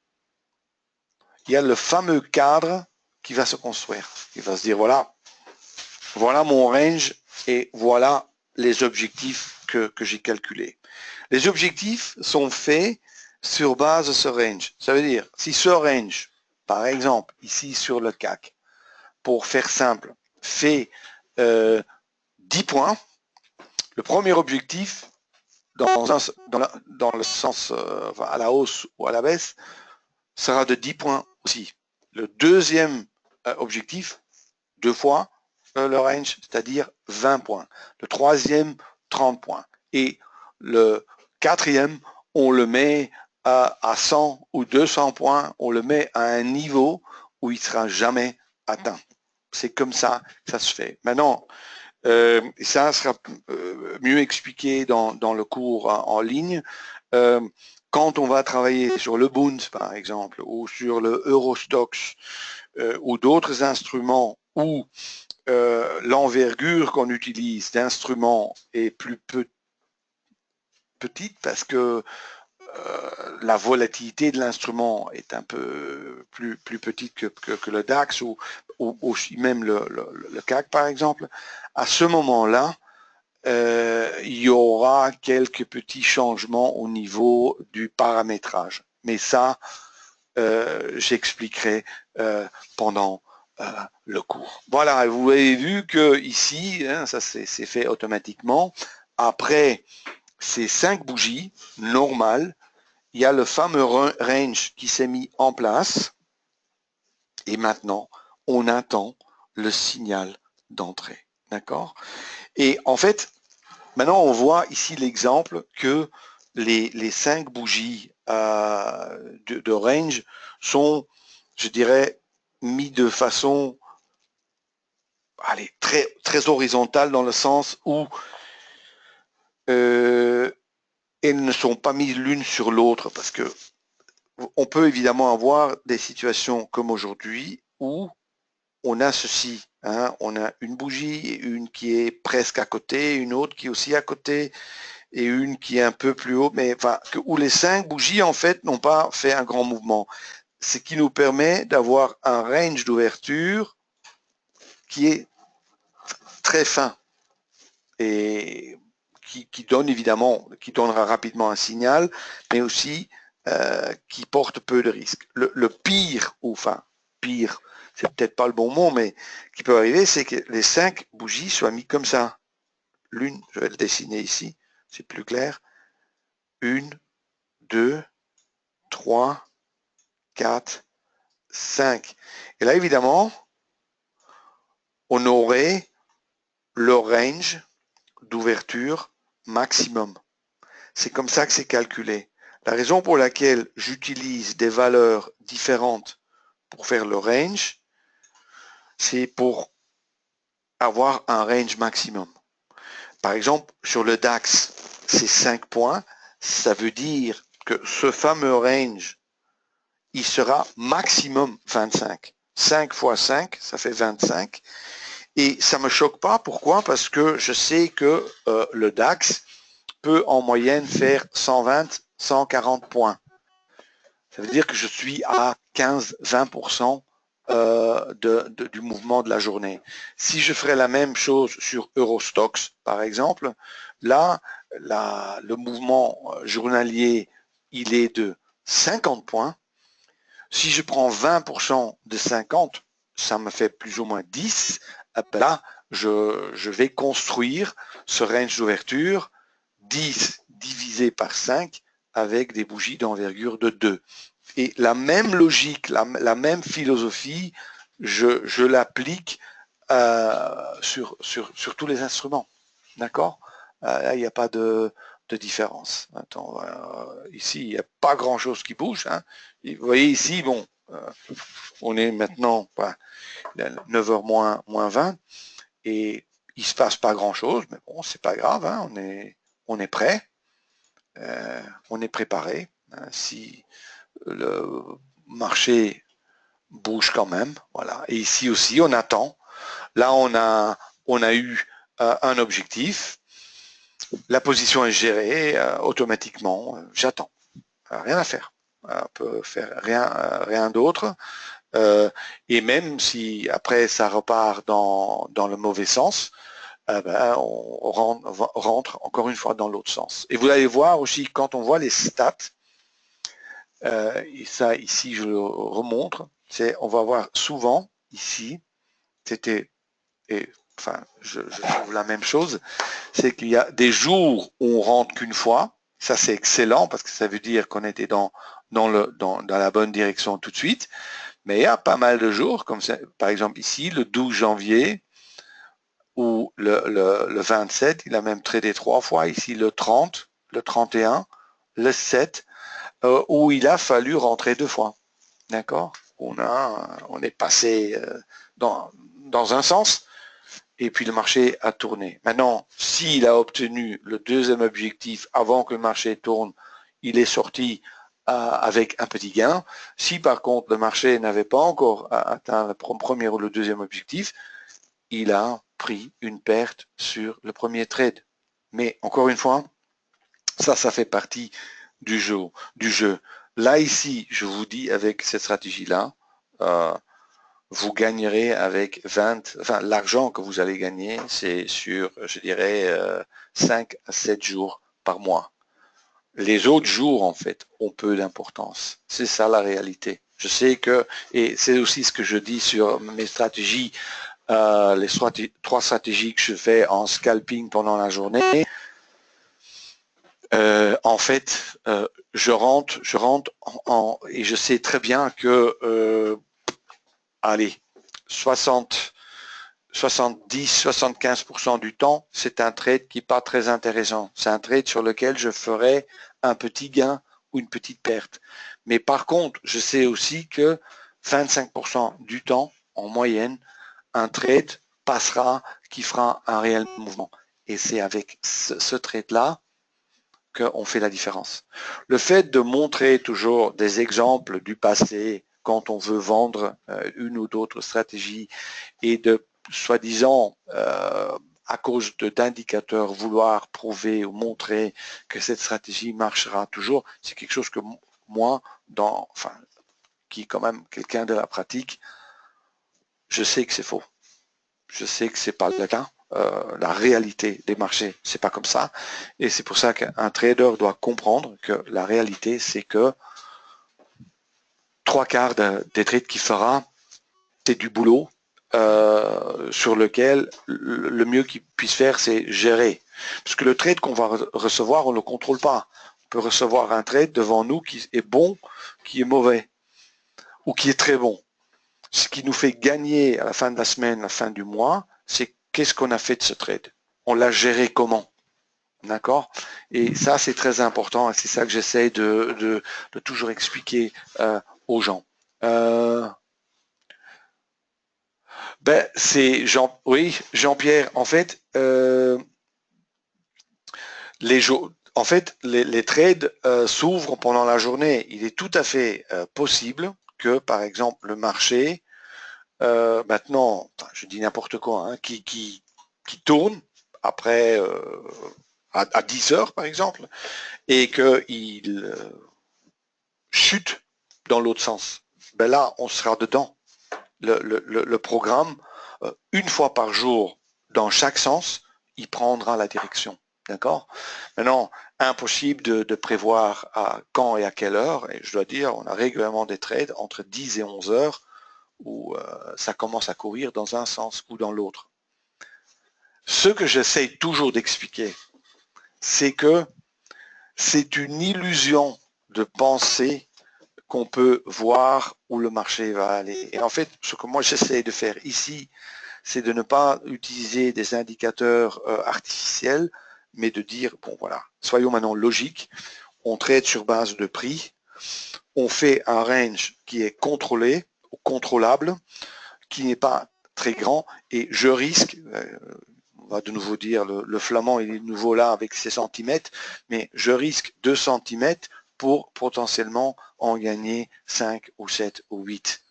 il y a le fameux cadre qui va se construire. Il va se dire, voilà mon range et voilà les objectifs que j'ai calculés. Les objectifs sont faits sur base de ce range. Ça veut dire, si ce range, par exemple, ici sur le CAC, pour faire simple, fait 10 points, le premier objectif, dans le sens à la hausse ou à la baisse, sera de 10 points aussi. Le deuxième objectif, 2 fois le range, c'est-à-dire 20 points. Le troisième, 30 points. Et le quatrième, on le met à 100 ou 200 points, on le met à un niveau où il ne sera jamais atteint. C'est comme ça que ça se fait. Maintenant, ça sera mieux expliqué dans le cours en ligne. Quand on va travailler sur le Bund, par exemple, ou sur le Eurostoxx, ou d'autres instruments où l'envergure qu'on utilise d'instruments est plus petite parce que la volatilité de l'instrument est un peu plus petite que le DAX ou même le CAC par exemple, à ce moment-là, il y aura quelques petits changements au niveau du paramétrage. Mais ça, j'expliquerai pendant le cours. Voilà, vous avez vu que ici, hein, ça c'est fait automatiquement. Après ces 5 bougies normales, il y a le fameux range qui s'est mis en place. Et maintenant, on attend le signal d'entrée. D'accord? Et en fait, maintenant on voit ici l'exemple que les 5 bougies de range sont, je dirais, mis de façon très horizontale dans le sens où elles ne sont pas mises l'une sur l'autre parce que on peut évidemment avoir des situations comme aujourd'hui où on a ceci, hein, on a une bougie, une qui est presque à côté, une autre qui est aussi à côté et une qui est un peu plus haut, mais enfin, où les 5 bougies en fait n'ont pas fait un grand mouvement. Ce qui nous permet d'avoir un range d'ouverture qui est très fin et qui donne évidemment, qui donnera rapidement un signal, mais aussi qui porte peu de risques. Le pire, ou enfin, pire, c'est peut-être pas le bon mot, mais qui peut arriver, c'est que les 5 bougies soient mis comme ça. L'une, je vais le dessiner ici, c'est plus clair. 1, 2, 3, 4, 5. Et là, évidemment, on aurait le range d'ouverture maximum. C'est comme ça que c'est calculé. La raison pour laquelle j'utilise des valeurs différentes pour faire le range, c'est pour avoir un range maximum. Par exemple, sur le DAX, c'est 5 points. Ça veut dire que ce fameux range, il sera maximum 25. 5 fois 5, ça fait 25. Et ça ne me choque pas. Pourquoi? Parce que je sais que le DAX peut en moyenne faire 120, 140 points. Ça veut dire que je suis à 15-20% du mouvement de la journée. Si je ferais la même chose sur Eurostox, par exemple, là, le mouvement journalier, il est de 50 points. Si je prends 20% de 50, ça me fait plus ou moins 10. Là, je vais construire ce range d'ouverture 10 divisé par 5 avec des bougies d'envergure de 2. Et la même logique, la même philosophie, je l'applique sur tous les instruments. D'accord? Il n'y a pas de différence. Attends, ici, il n'y a pas grand-chose qui bouge. Hein. Et vous voyez ici, bon, on est maintenant 9h moins 20 et il ne se passe pas grand-chose, mais bon, c'est pas grave, hein, on est prêt, on est préparé. Hein, si le marché bouge quand même, voilà. Et ici aussi, on attend. Là, on a eu un objectif. La position est gérée automatiquement. J'attends. Rien à faire. On peut faire rien d'autre. Et même si après ça repart dans le mauvais sens, on rentre encore une fois dans l'autre sens. Et vous allez voir aussi, quand on voit les stats, et ça ici je le remontre, on va voir souvent ici, je trouve la même chose, c'est qu'il y a des jours où on rentre qu'une fois, ça c'est excellent parce que ça veut dire qu'on était dans la bonne direction tout de suite, mais il y a pas mal de jours, comme ça, par exemple ici, le 12 janvier, ou le 27, il a même tradé 3 fois, ici le 30, le 31, le 7, où il a fallu rentrer 2 fois. D'accord? On est passé dans un sens, et puis le marché a tourné. Maintenant, s'il a obtenu le deuxième objectif avant que le marché tourne, il est sorti avec un petit gain. Si par contre le marché n'avait pas encore atteint le premier ou le deuxième objectif, il a pris une perte sur le premier trade. Mais encore une fois, ça fait partie du jeu. Là, ici, je vous dis, avec cette stratégie-là, vous gagnerez avec 20, enfin, l'argent que vous allez gagner, c'est sur, je dirais, 5 à 7 jours par mois. Les autres jours, en fait, ont peu d'importance. C'est ça la réalité. Je sais que, et c'est aussi ce que je dis sur mes stratégies, les 3 stratégies que je fais en scalping pendant la journée, en fait, je rentre et je sais très bien que, allez, 70-75% du temps, c'est un trade qui n'est pas très intéressant. C'est un trade sur lequel je ferai un petit gain ou une petite perte. Mais par contre, je sais aussi que 25% du temps, en moyenne, un trade passera qui fera un réel mouvement. Et c'est avec ce trade-là qu'on fait la différence. Le fait de montrer toujours des exemples du passé quand on veut vendre une ou d'autres stratégies et de soi-disant à cause d'indicateurs vouloir prouver ou montrer que cette stratégie marchera toujours, c'est quelque chose que moi, qui est quand même quelqu'un de la pratique, je sais que c'est faux. je sais que c'est pas le cas. La réalité des marchés, c'est pas comme ça. Et c'est pour ça qu'un trader doit comprendre que la réalité, c'est que 3/4 des trades qu'il fera, c'est du boulot sur lequel le mieux qu'il puisse faire, c'est gérer. Parce que le trade qu'on va recevoir, on ne le contrôle pas. On peut recevoir un trade devant nous qui est bon, qui est mauvais, ou qui est très bon. Ce qui nous fait gagner à la fin de la semaine, à la fin du mois, c'est qu'est-ce qu'on a fait de ce trade. On l'a géré comment. D'accord? Et ça, c'est très important et c'est ça que j'essaie de toujours expliquer aux gens. Ben, c'est Jean, oui, Jean-Pierre. En fait, en fait, les trades s'ouvrent pendant la journée. Il est tout à fait possible que, par exemple, le marché, maintenant, je dis n'importe quoi, hein, qui tourne après à 10 heures, par exemple, et qu'il chute dans l'autre sens. Ben là, on sera dedans. Le programme, une fois par jour, dans chaque sens, il prendra la direction. D'accord? Maintenant, impossible de prévoir à quand et à quelle heure. Et je dois dire, on a régulièrement des trades entre 10 et 11 heures où ça commence à courir dans un sens ou dans l'autre. Ce que j'essaie toujours d'expliquer, c'est que c'est une illusion de penser qu'on peut voir où le marché va aller. Et en fait, ce que moi j'essaie de faire ici, c'est de ne pas utiliser des indicateurs artificiels, mais de dire, bon voilà, soyons maintenant logiques, on trade sur base de prix, on fait un range qui est contrôlé, contrôlable, qui n'est pas très grand, et je risque, on va de nouveau dire, le flamand il est de nouveau là avec ses centimètres, mais je risque 2 centimètres pour potentiellement en gagner 5 ou 7 ou 8.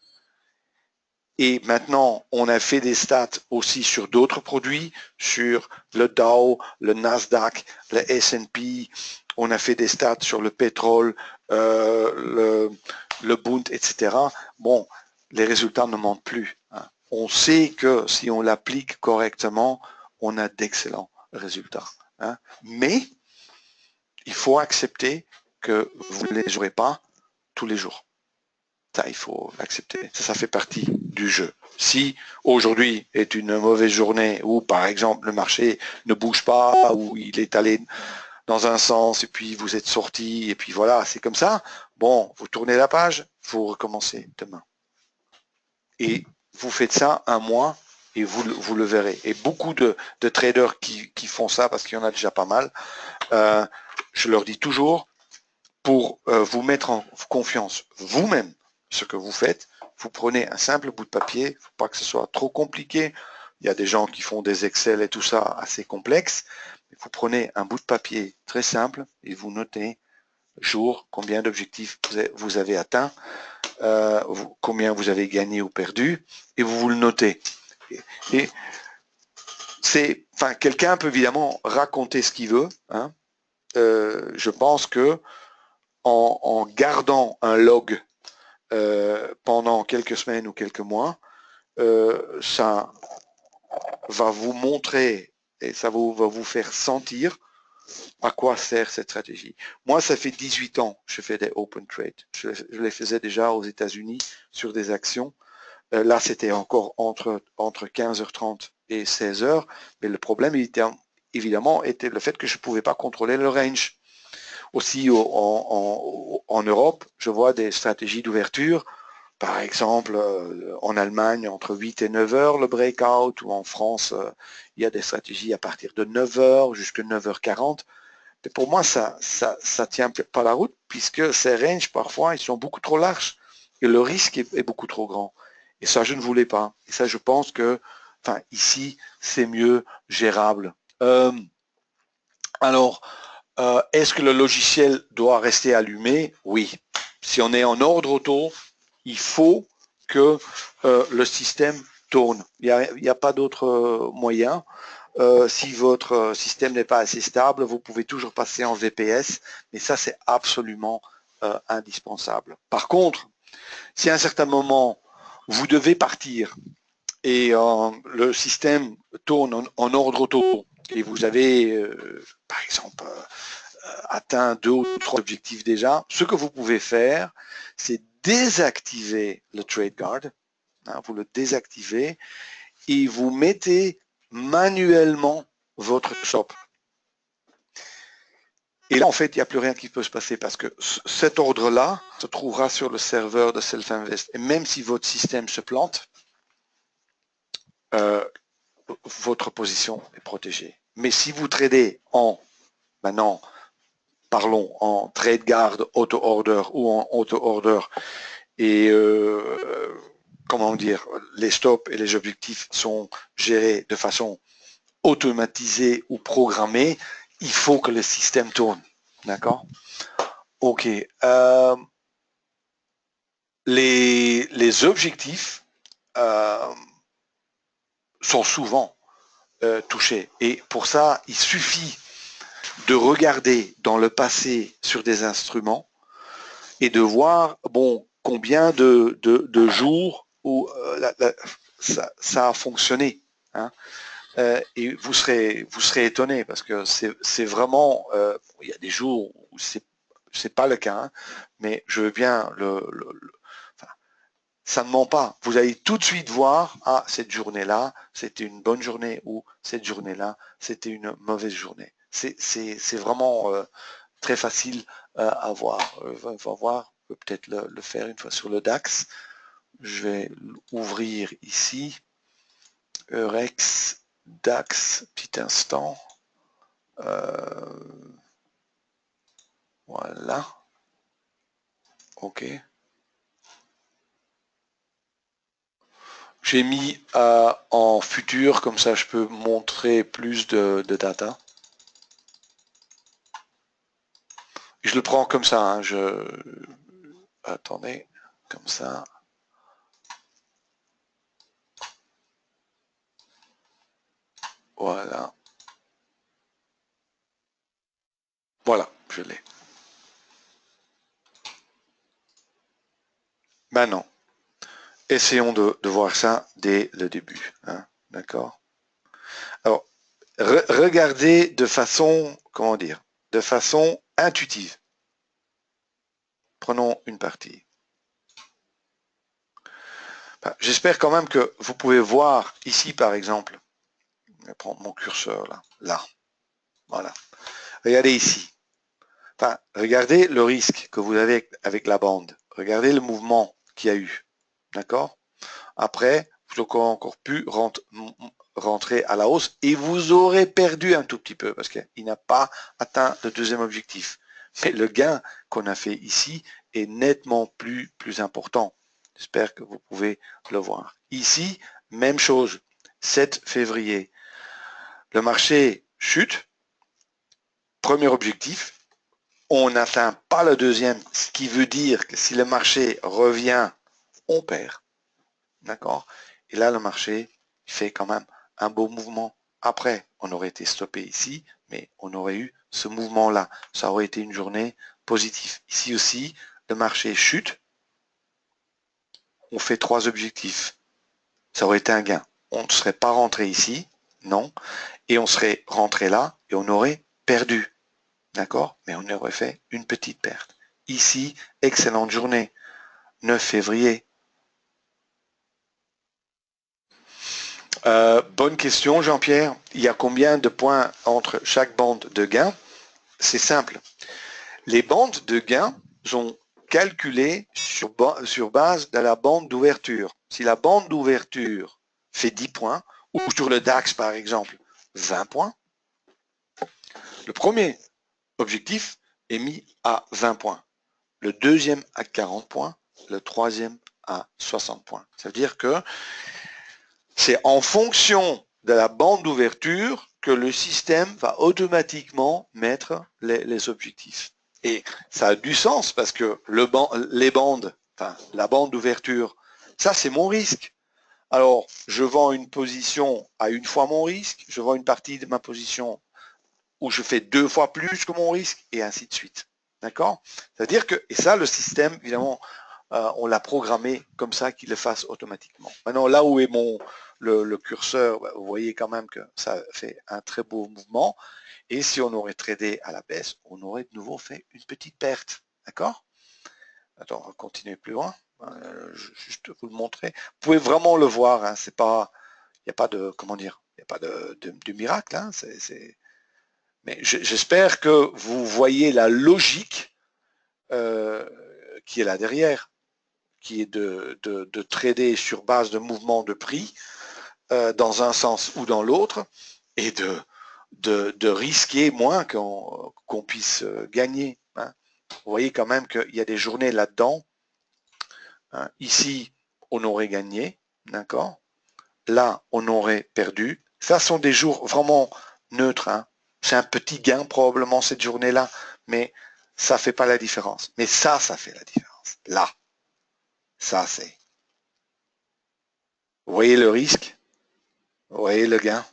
Et maintenant, on a fait des stats aussi sur d'autres produits, sur le Dow, le Nasdaq, le S&P. On a fait des stats sur le pétrole, le Bund, etc. Bon, les résultats ne mentent plus. Hein. On sait que si on l'applique correctement, on a d'excellents résultats. Hein. Mais il faut accepter que vous ne les aurez pas tous les jours. Ça, il faut l'accepter. Ça fait partie du jeu. Si aujourd'hui est une mauvaise journée où, par exemple, le marché ne bouge pas, ou il est allé dans un sens et puis vous êtes sorti et puis voilà, c'est comme ça. Bon, vous tournez la page, vous recommencez demain. Et vous faites ça un mois et vous le verrez. Et beaucoup de traders qui font ça, parce qu'il y en a déjà pas mal, je leur dis toujours, pour vous mettre en confiance vous-même, ce que vous faites, vous prenez un simple bout de papier, il ne faut pas que ce soit trop compliqué. Il y a des gens qui font des Excel et tout ça assez complexe. Vous prenez un bout de papier très simple et vous notez jour, combien d'objectifs vous avez atteint, combien vous avez gagné ou perdu, et vous le notez. Et c'est, enfin, quelqu'un peut évidemment raconter ce qu'il veut. Hein. Je pense que en gardant un log pendant quelques semaines ou quelques mois, ça va vous montrer et ça va vous faire sentir à quoi sert cette stratégie. Moi, ça fait 18 ans que je fais des open trades. Je les faisais déjà aux États-Unis sur des actions. Là, c'était encore entre 15h30 et 16h, mais le problème évidemment était le fait que je ne pouvais pas contrôler le range. Aussi en Europe, je vois des stratégies d'ouverture. Par exemple, en Allemagne, entre 8 et 9 heures, le breakout, ou en France, il y a des stratégies à partir de 9 heures jusqu'à 9h40. Mais pour moi, ça tient pas la route, puisque ces ranges, parfois, ils sont beaucoup trop larges et le risque est beaucoup trop grand. Et ça, je ne voulais pas. Et ça, je pense que, enfin, ici, c'est mieux gérable. Alors, est-ce que le logiciel doit rester allumé? Oui. Si on est en ordre auto, il faut que le système tourne. Il n'y a pas d'autre moyen. Si votre système n'est pas assez stable, vous pouvez toujours passer en VPS, mais ça c'est absolument indispensable. Par contre, si à un certain moment vous devez partir et le système tourne en ordre auto et vous avez, par exemple, atteint 2 ou 3 objectifs déjà, ce que vous pouvez faire, c'est désactiver le Trade Guard. Hein, vous le désactivez et vous mettez manuellement votre stop. Et là, en fait, il n'y a plus rien qui peut se passer parce que cet ordre-là se trouvera sur le serveur de Self-Invest. Et même si votre système se plante, votre position est protégée. Mais si vous tradez maintenant, parlons en trade guard, auto-order ou en auto-order, et comment dire, les stops et les objectifs sont gérés de façon automatisée ou programmée, il faut que le système tourne. D'accord? Ok. Les objectifs sont souvent touchés. Et pour ça, il suffit de regarder dans le passé sur des instruments et de voir bon, combien de jours où ça a fonctionné. Hein. Et vous serez étonné parce que c'est vraiment, il y a des jours où c'est pas le cas, hein, mais je veux bien enfin, ça ne ment pas. Vous allez tout de suite voir, ah, cette journée-là, c'était une bonne journée ou cette journée-là, c'était une mauvaise journée. C'est vraiment très facile à voir. On va voir, on peut peut-être le faire une fois sur le DAX. Je vais ouvrir ici. Eurex, DAX, petit instant. Voilà. OK. J'ai mis en futur, comme ça je peux montrer plus de data. Je le prends comme ça. Hein, attendez, comme ça. Voilà. Voilà, je l'ai. Maintenant, essayons de voir ça dès le début. Hein, d'accord? Alors, regardez de façon, comment dire, de façon intuitive. Prenons une partie. Enfin, j'espère quand même que vous pouvez voir ici, par exemple, je vais prendre mon curseur là, voilà. Regardez ici. Enfin, regardez le risque que vous avez avec la bande. Regardez le mouvement qu'il y a eu. D'accord? Après, vous aurez encore pu rentrer à la hausse et vous aurez perdu un tout petit peu parce qu'il n'a pas atteint le deuxième objectif. Mais le gain qu'on a fait ici est nettement plus important. J'espère que vous pouvez le voir. Ici, même chose. 7 février. Le marché chute. Premier objectif. On n'atteint pas le deuxième, ce qui veut dire que si le marché revient, on perd. D'accord? Et là, le marché fait quand même un beau mouvement. Après, on aurait été stoppé ici, mais on aurait eu ce mouvement-là. Ça aurait été une journée positive. Ici aussi, le marché chute. On fait 3 objectifs. Ça aurait été un gain. On ne serait pas rentré ici, non. Et on serait rentré là et on aurait perdu. D'accord? Mais on aurait fait une petite perte. Ici, excellente journée. 9 février. Bonne question, Jean-Pierre. Il y a combien de points entre chaque bande de gain? C'est simple. Les bandes de gain sont calculées sur base de la bande d'ouverture. Si la bande d'ouverture fait 10 points, ou sur le DAX par exemple, 20 points, le premier objectif est mis à 20 points. Le deuxième à 40 points, le troisième à 60 points. Ça veut dire que c'est en fonction de la bande d'ouverture que le système va automatiquement mettre les objectifs. Et ça a du sens parce que les bandes, enfin la bande d'ouverture, ça c'est mon risque. Alors, je vends une position à une fois mon risque, je vends une partie de ma position où je fais 2 fois plus que mon risque, et ainsi de suite. D'accord? C'est-à-dire que, et ça, le système, évidemment, on l'a programmé comme ça qu'il le fasse automatiquement. Maintenant, là où est le curseur, vous voyez quand même que ça fait un très beau mouvement. Et si on aurait tradé à la baisse, on aurait de nouveau fait une petite perte. D'accord? Attends, on va continuer plus loin. Juste vous le montrer. Vous pouvez vraiment le voir. Hein, c'est pas, il n'y a pas de, comment dire, il n'y a pas de miracle. Hein, mais j'espère que vous voyez la logique qui est là derrière, qui est de trader sur base de mouvements de prix dans un sens ou dans l'autre et de risquer moins qu'on puisse gagner. Hein. Vous voyez quand même qu'il y a des journées là-dedans. Hein. Ici, on aurait gagné, d'accord? Là, on aurait perdu. Ça sont des jours vraiment neutres. Hein. C'est un petit gain probablement cette journée-là, mais ça fait pas la différence. Mais ça fait la différence. Là, ça c'est. Vous voyez le risque? Vous voyez le gain?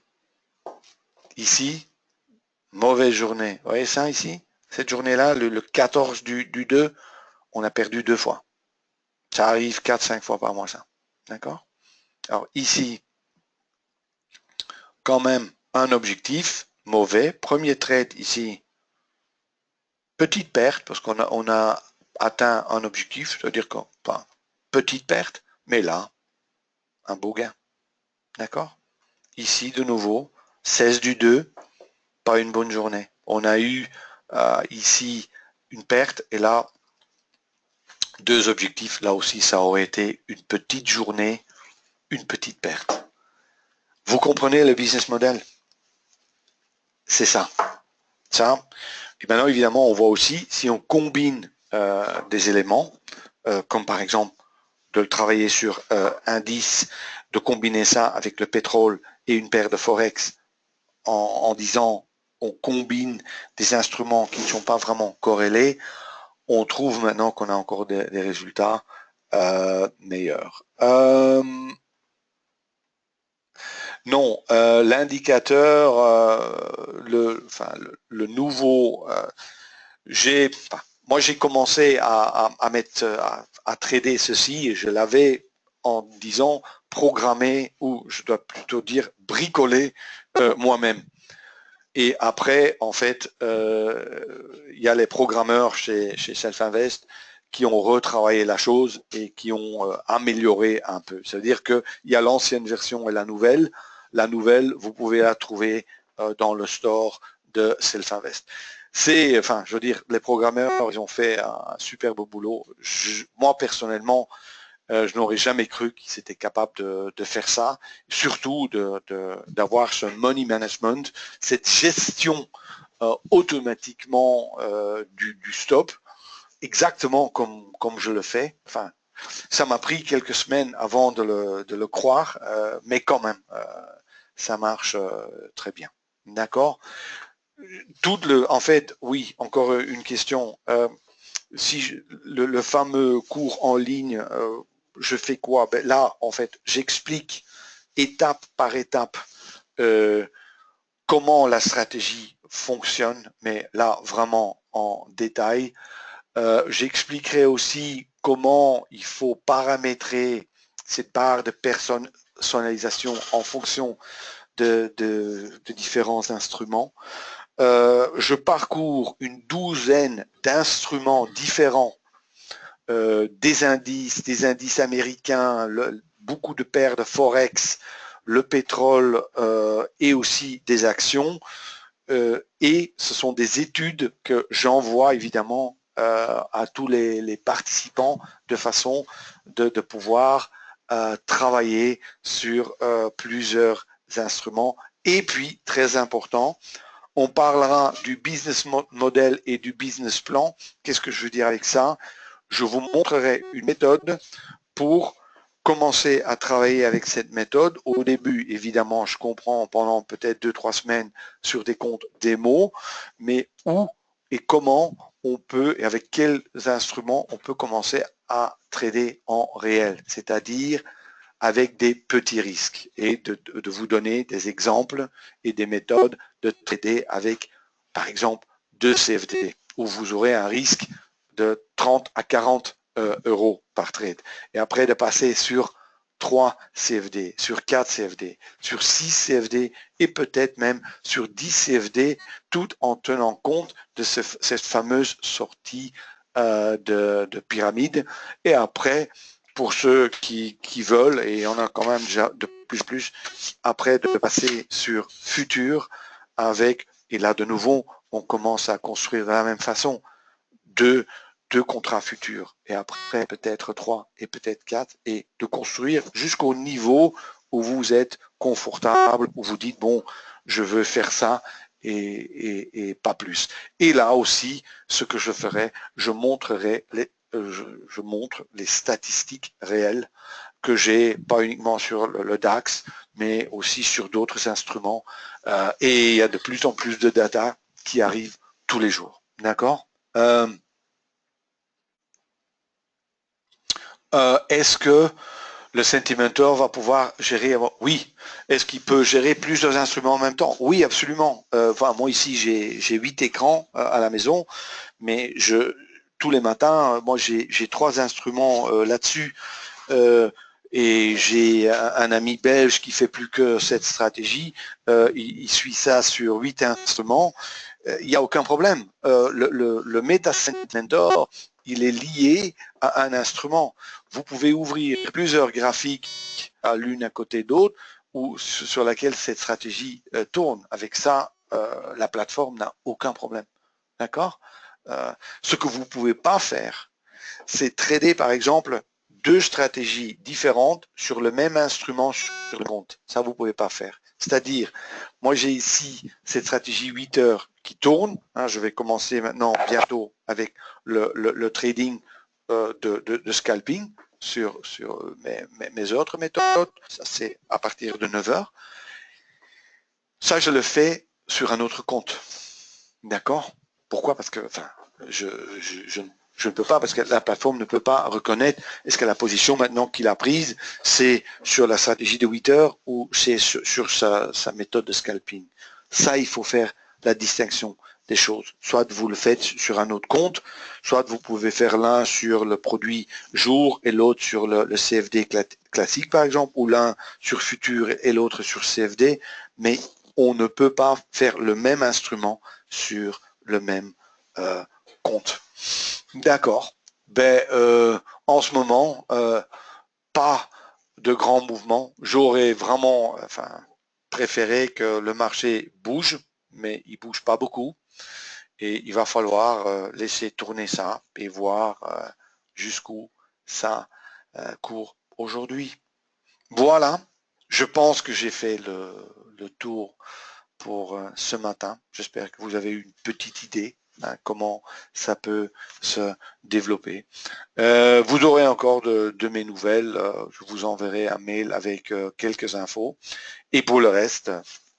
Ici, mauvaise journée. Vous voyez ça ici? Cette journée-là, le 14 du 2, on a perdu 2 fois. Ça arrive 4-5 fois par mois, ça. D'accord? Alors ici, quand même, un objectif mauvais. Premier trade ici, petite perte, parce qu'on a atteint un objectif, c'est-à-dire qu'on, enfin, petite perte, mais là, un beau gain. D'accord? Ici, de nouveau, 16 du 2, pas une bonne journée. On a eu ici une perte, et là, 2 objectifs. Là aussi, ça aurait été une petite journée, une petite perte. Vous comprenez le business model? C'est ça. Ça. Et maintenant, évidemment, on voit aussi, si on combine des éléments, comme par exemple de le travailler sur indice, de combiner ça avec le pétrole et une paire de Forex en disant on combine des instruments qui ne sont pas vraiment corrélés, on trouve maintenant qu'on a encore des résultats meilleurs. Non, l'indicateur, le nouveau, moi j'ai commencé à trader ceci et je l'avais en disant programmé ou je dois plutôt dire bricoler moi-même. Et après, en fait, il y a les programmeurs chez Self-Invest qui ont retravaillé la chose et qui ont amélioré un peu. C'est-à-dire qu'il y a l'ancienne version et la nouvelle. La nouvelle, vous pouvez la trouver dans le store de Self-Invest. Enfin, je veux dire, les programmeurs, ils ont fait un superbe boulot. Moi, personnellement, je n'aurais jamais cru qu'ils étaient capables de faire ça, surtout d'avoir ce money management, cette gestion automatiquement du stop, exactement comme je le fais. Enfin, ça m'a pris quelques semaines avant de le croire, mais quand même, ça marche très bien. D'accord? En fait, oui, encore une question. Si le fameux cours en ligne, je fais quoi? Ben là, en fait, j'explique étape par étape comment la stratégie fonctionne, mais là, vraiment en détail. J'expliquerai aussi comment il faut paramétrer cette barre de personnalisation en fonction de différents instruments. Je parcours une douzaine d'instruments différents, des indices américains, beaucoup de paires de Forex, le pétrole et aussi des actions. Et ce sont des études que j'envoie évidemment à tous les participants de façon de pouvoir travailler sur plusieurs instruments. Et puis, très important, on parlera du business model et du business plan. Qu'est-ce que je veux dire avec ça? Je vous montrerai une méthode pour commencer à travailler avec cette méthode. Au début, évidemment, je comprends pendant peut-être 2-3 semaines sur des comptes démo, mais où et comment on peut et avec quels instruments on peut commencer à trader en réel, c'est-à-dire avec des petits risques et de vous donner des exemples et des méthodes de trader avec, par exemple, 2 CFD, où vous aurez un risque de 30 à 40 euros par trade. Et après de passer sur 3 CFD, sur 4 CFD, sur 6 CFD et peut-être même sur 10 CFD, tout en tenant compte de cette fameuse sortie de pyramide. Et après, pour ceux qui veulent, et on a quand même déjà de plus en plus, après de passer sur futur avec, et là de nouveau, on commence à construire de la même façon deux contrats futurs et après peut-être 3 et peut-être 4 et de construire jusqu'au niveau où vous êtes confortable, où vous dites bon, je veux faire ça et pas plus. Et là aussi, ce que je ferai, je montrerai je montre les statistiques réelles que j'ai, pas uniquement sur le DAX, mais aussi sur d'autres instruments. Et il y a de plus en plus de data qui arrivent tous les jours. D'accord? Est-ce que le Sentimentor va pouvoir gérer? Oui. Est-ce qu'il peut gérer plusieurs instruments en même temps? Oui, absolument. Enfin, moi ici, j'ai 8 écrans à la maison, mais tous les matins, moi j'ai 3 instruments là-dessus. Et j'ai un ami belge qui fait plus que cette stratégie. Il suit ça sur 8 instruments. Il n'y a aucun problème. Le Meta Sentimentor, il est lié à un instrument. Vous pouvez ouvrir plusieurs graphiques à l'une à côté d'autre ou sur laquelle cette stratégie tourne. Avec ça, la plateforme n'a aucun problème. D'accord? Ce que vous ne pouvez pas faire, c'est trader par exemple 2 stratégies différentes sur le même instrument sur le compte. Ça, vous ne pouvez pas faire. C'est-à-dire, moi j'ai ici cette stratégie 8 heures qui tourne. Je vais commencer maintenant bientôt avec le trading de scalping sur mes autres méthodes. Ça, c'est à partir de 9 heures. Ça, je le fais sur un autre compte. D'accord? Pourquoi? Parce que je ne peux pas, parce que la plateforme ne peut pas reconnaître est-ce que la position maintenant qu'il a prise, c'est sur la stratégie de 8 heures ou c'est sur sa méthode de scalping. Ça, il faut faire la distinction des choses. Soit vous le faites sur un autre compte, soit vous pouvez faire l'un sur le produit jour et l'autre sur le CFD classique, par exemple, ou l'un sur futur et l'autre sur CFD, mais on ne peut pas faire le même instrument sur le même compte. D'accord. En ce moment, pas de grands mouvements. J'aurais vraiment préféré que le marché bouge, mais il bouge pas beaucoup. Et il va falloir laisser tourner ça et voir jusqu'où ça court aujourd'hui. Voilà. Je pense que j'ai fait le tour pour ce matin. J'espère que vous avez eu une petite idée comment ça peut se développer. Vous aurez encore de mes nouvelles. Je vous enverrai un mail avec quelques infos. Et pour le reste,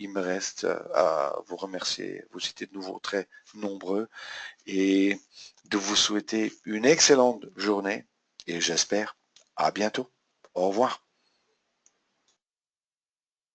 il me reste à vous remercier. Vous étiez de nouveau très nombreux et de vous souhaiter une excellente journée et j'espère à bientôt. Au revoir.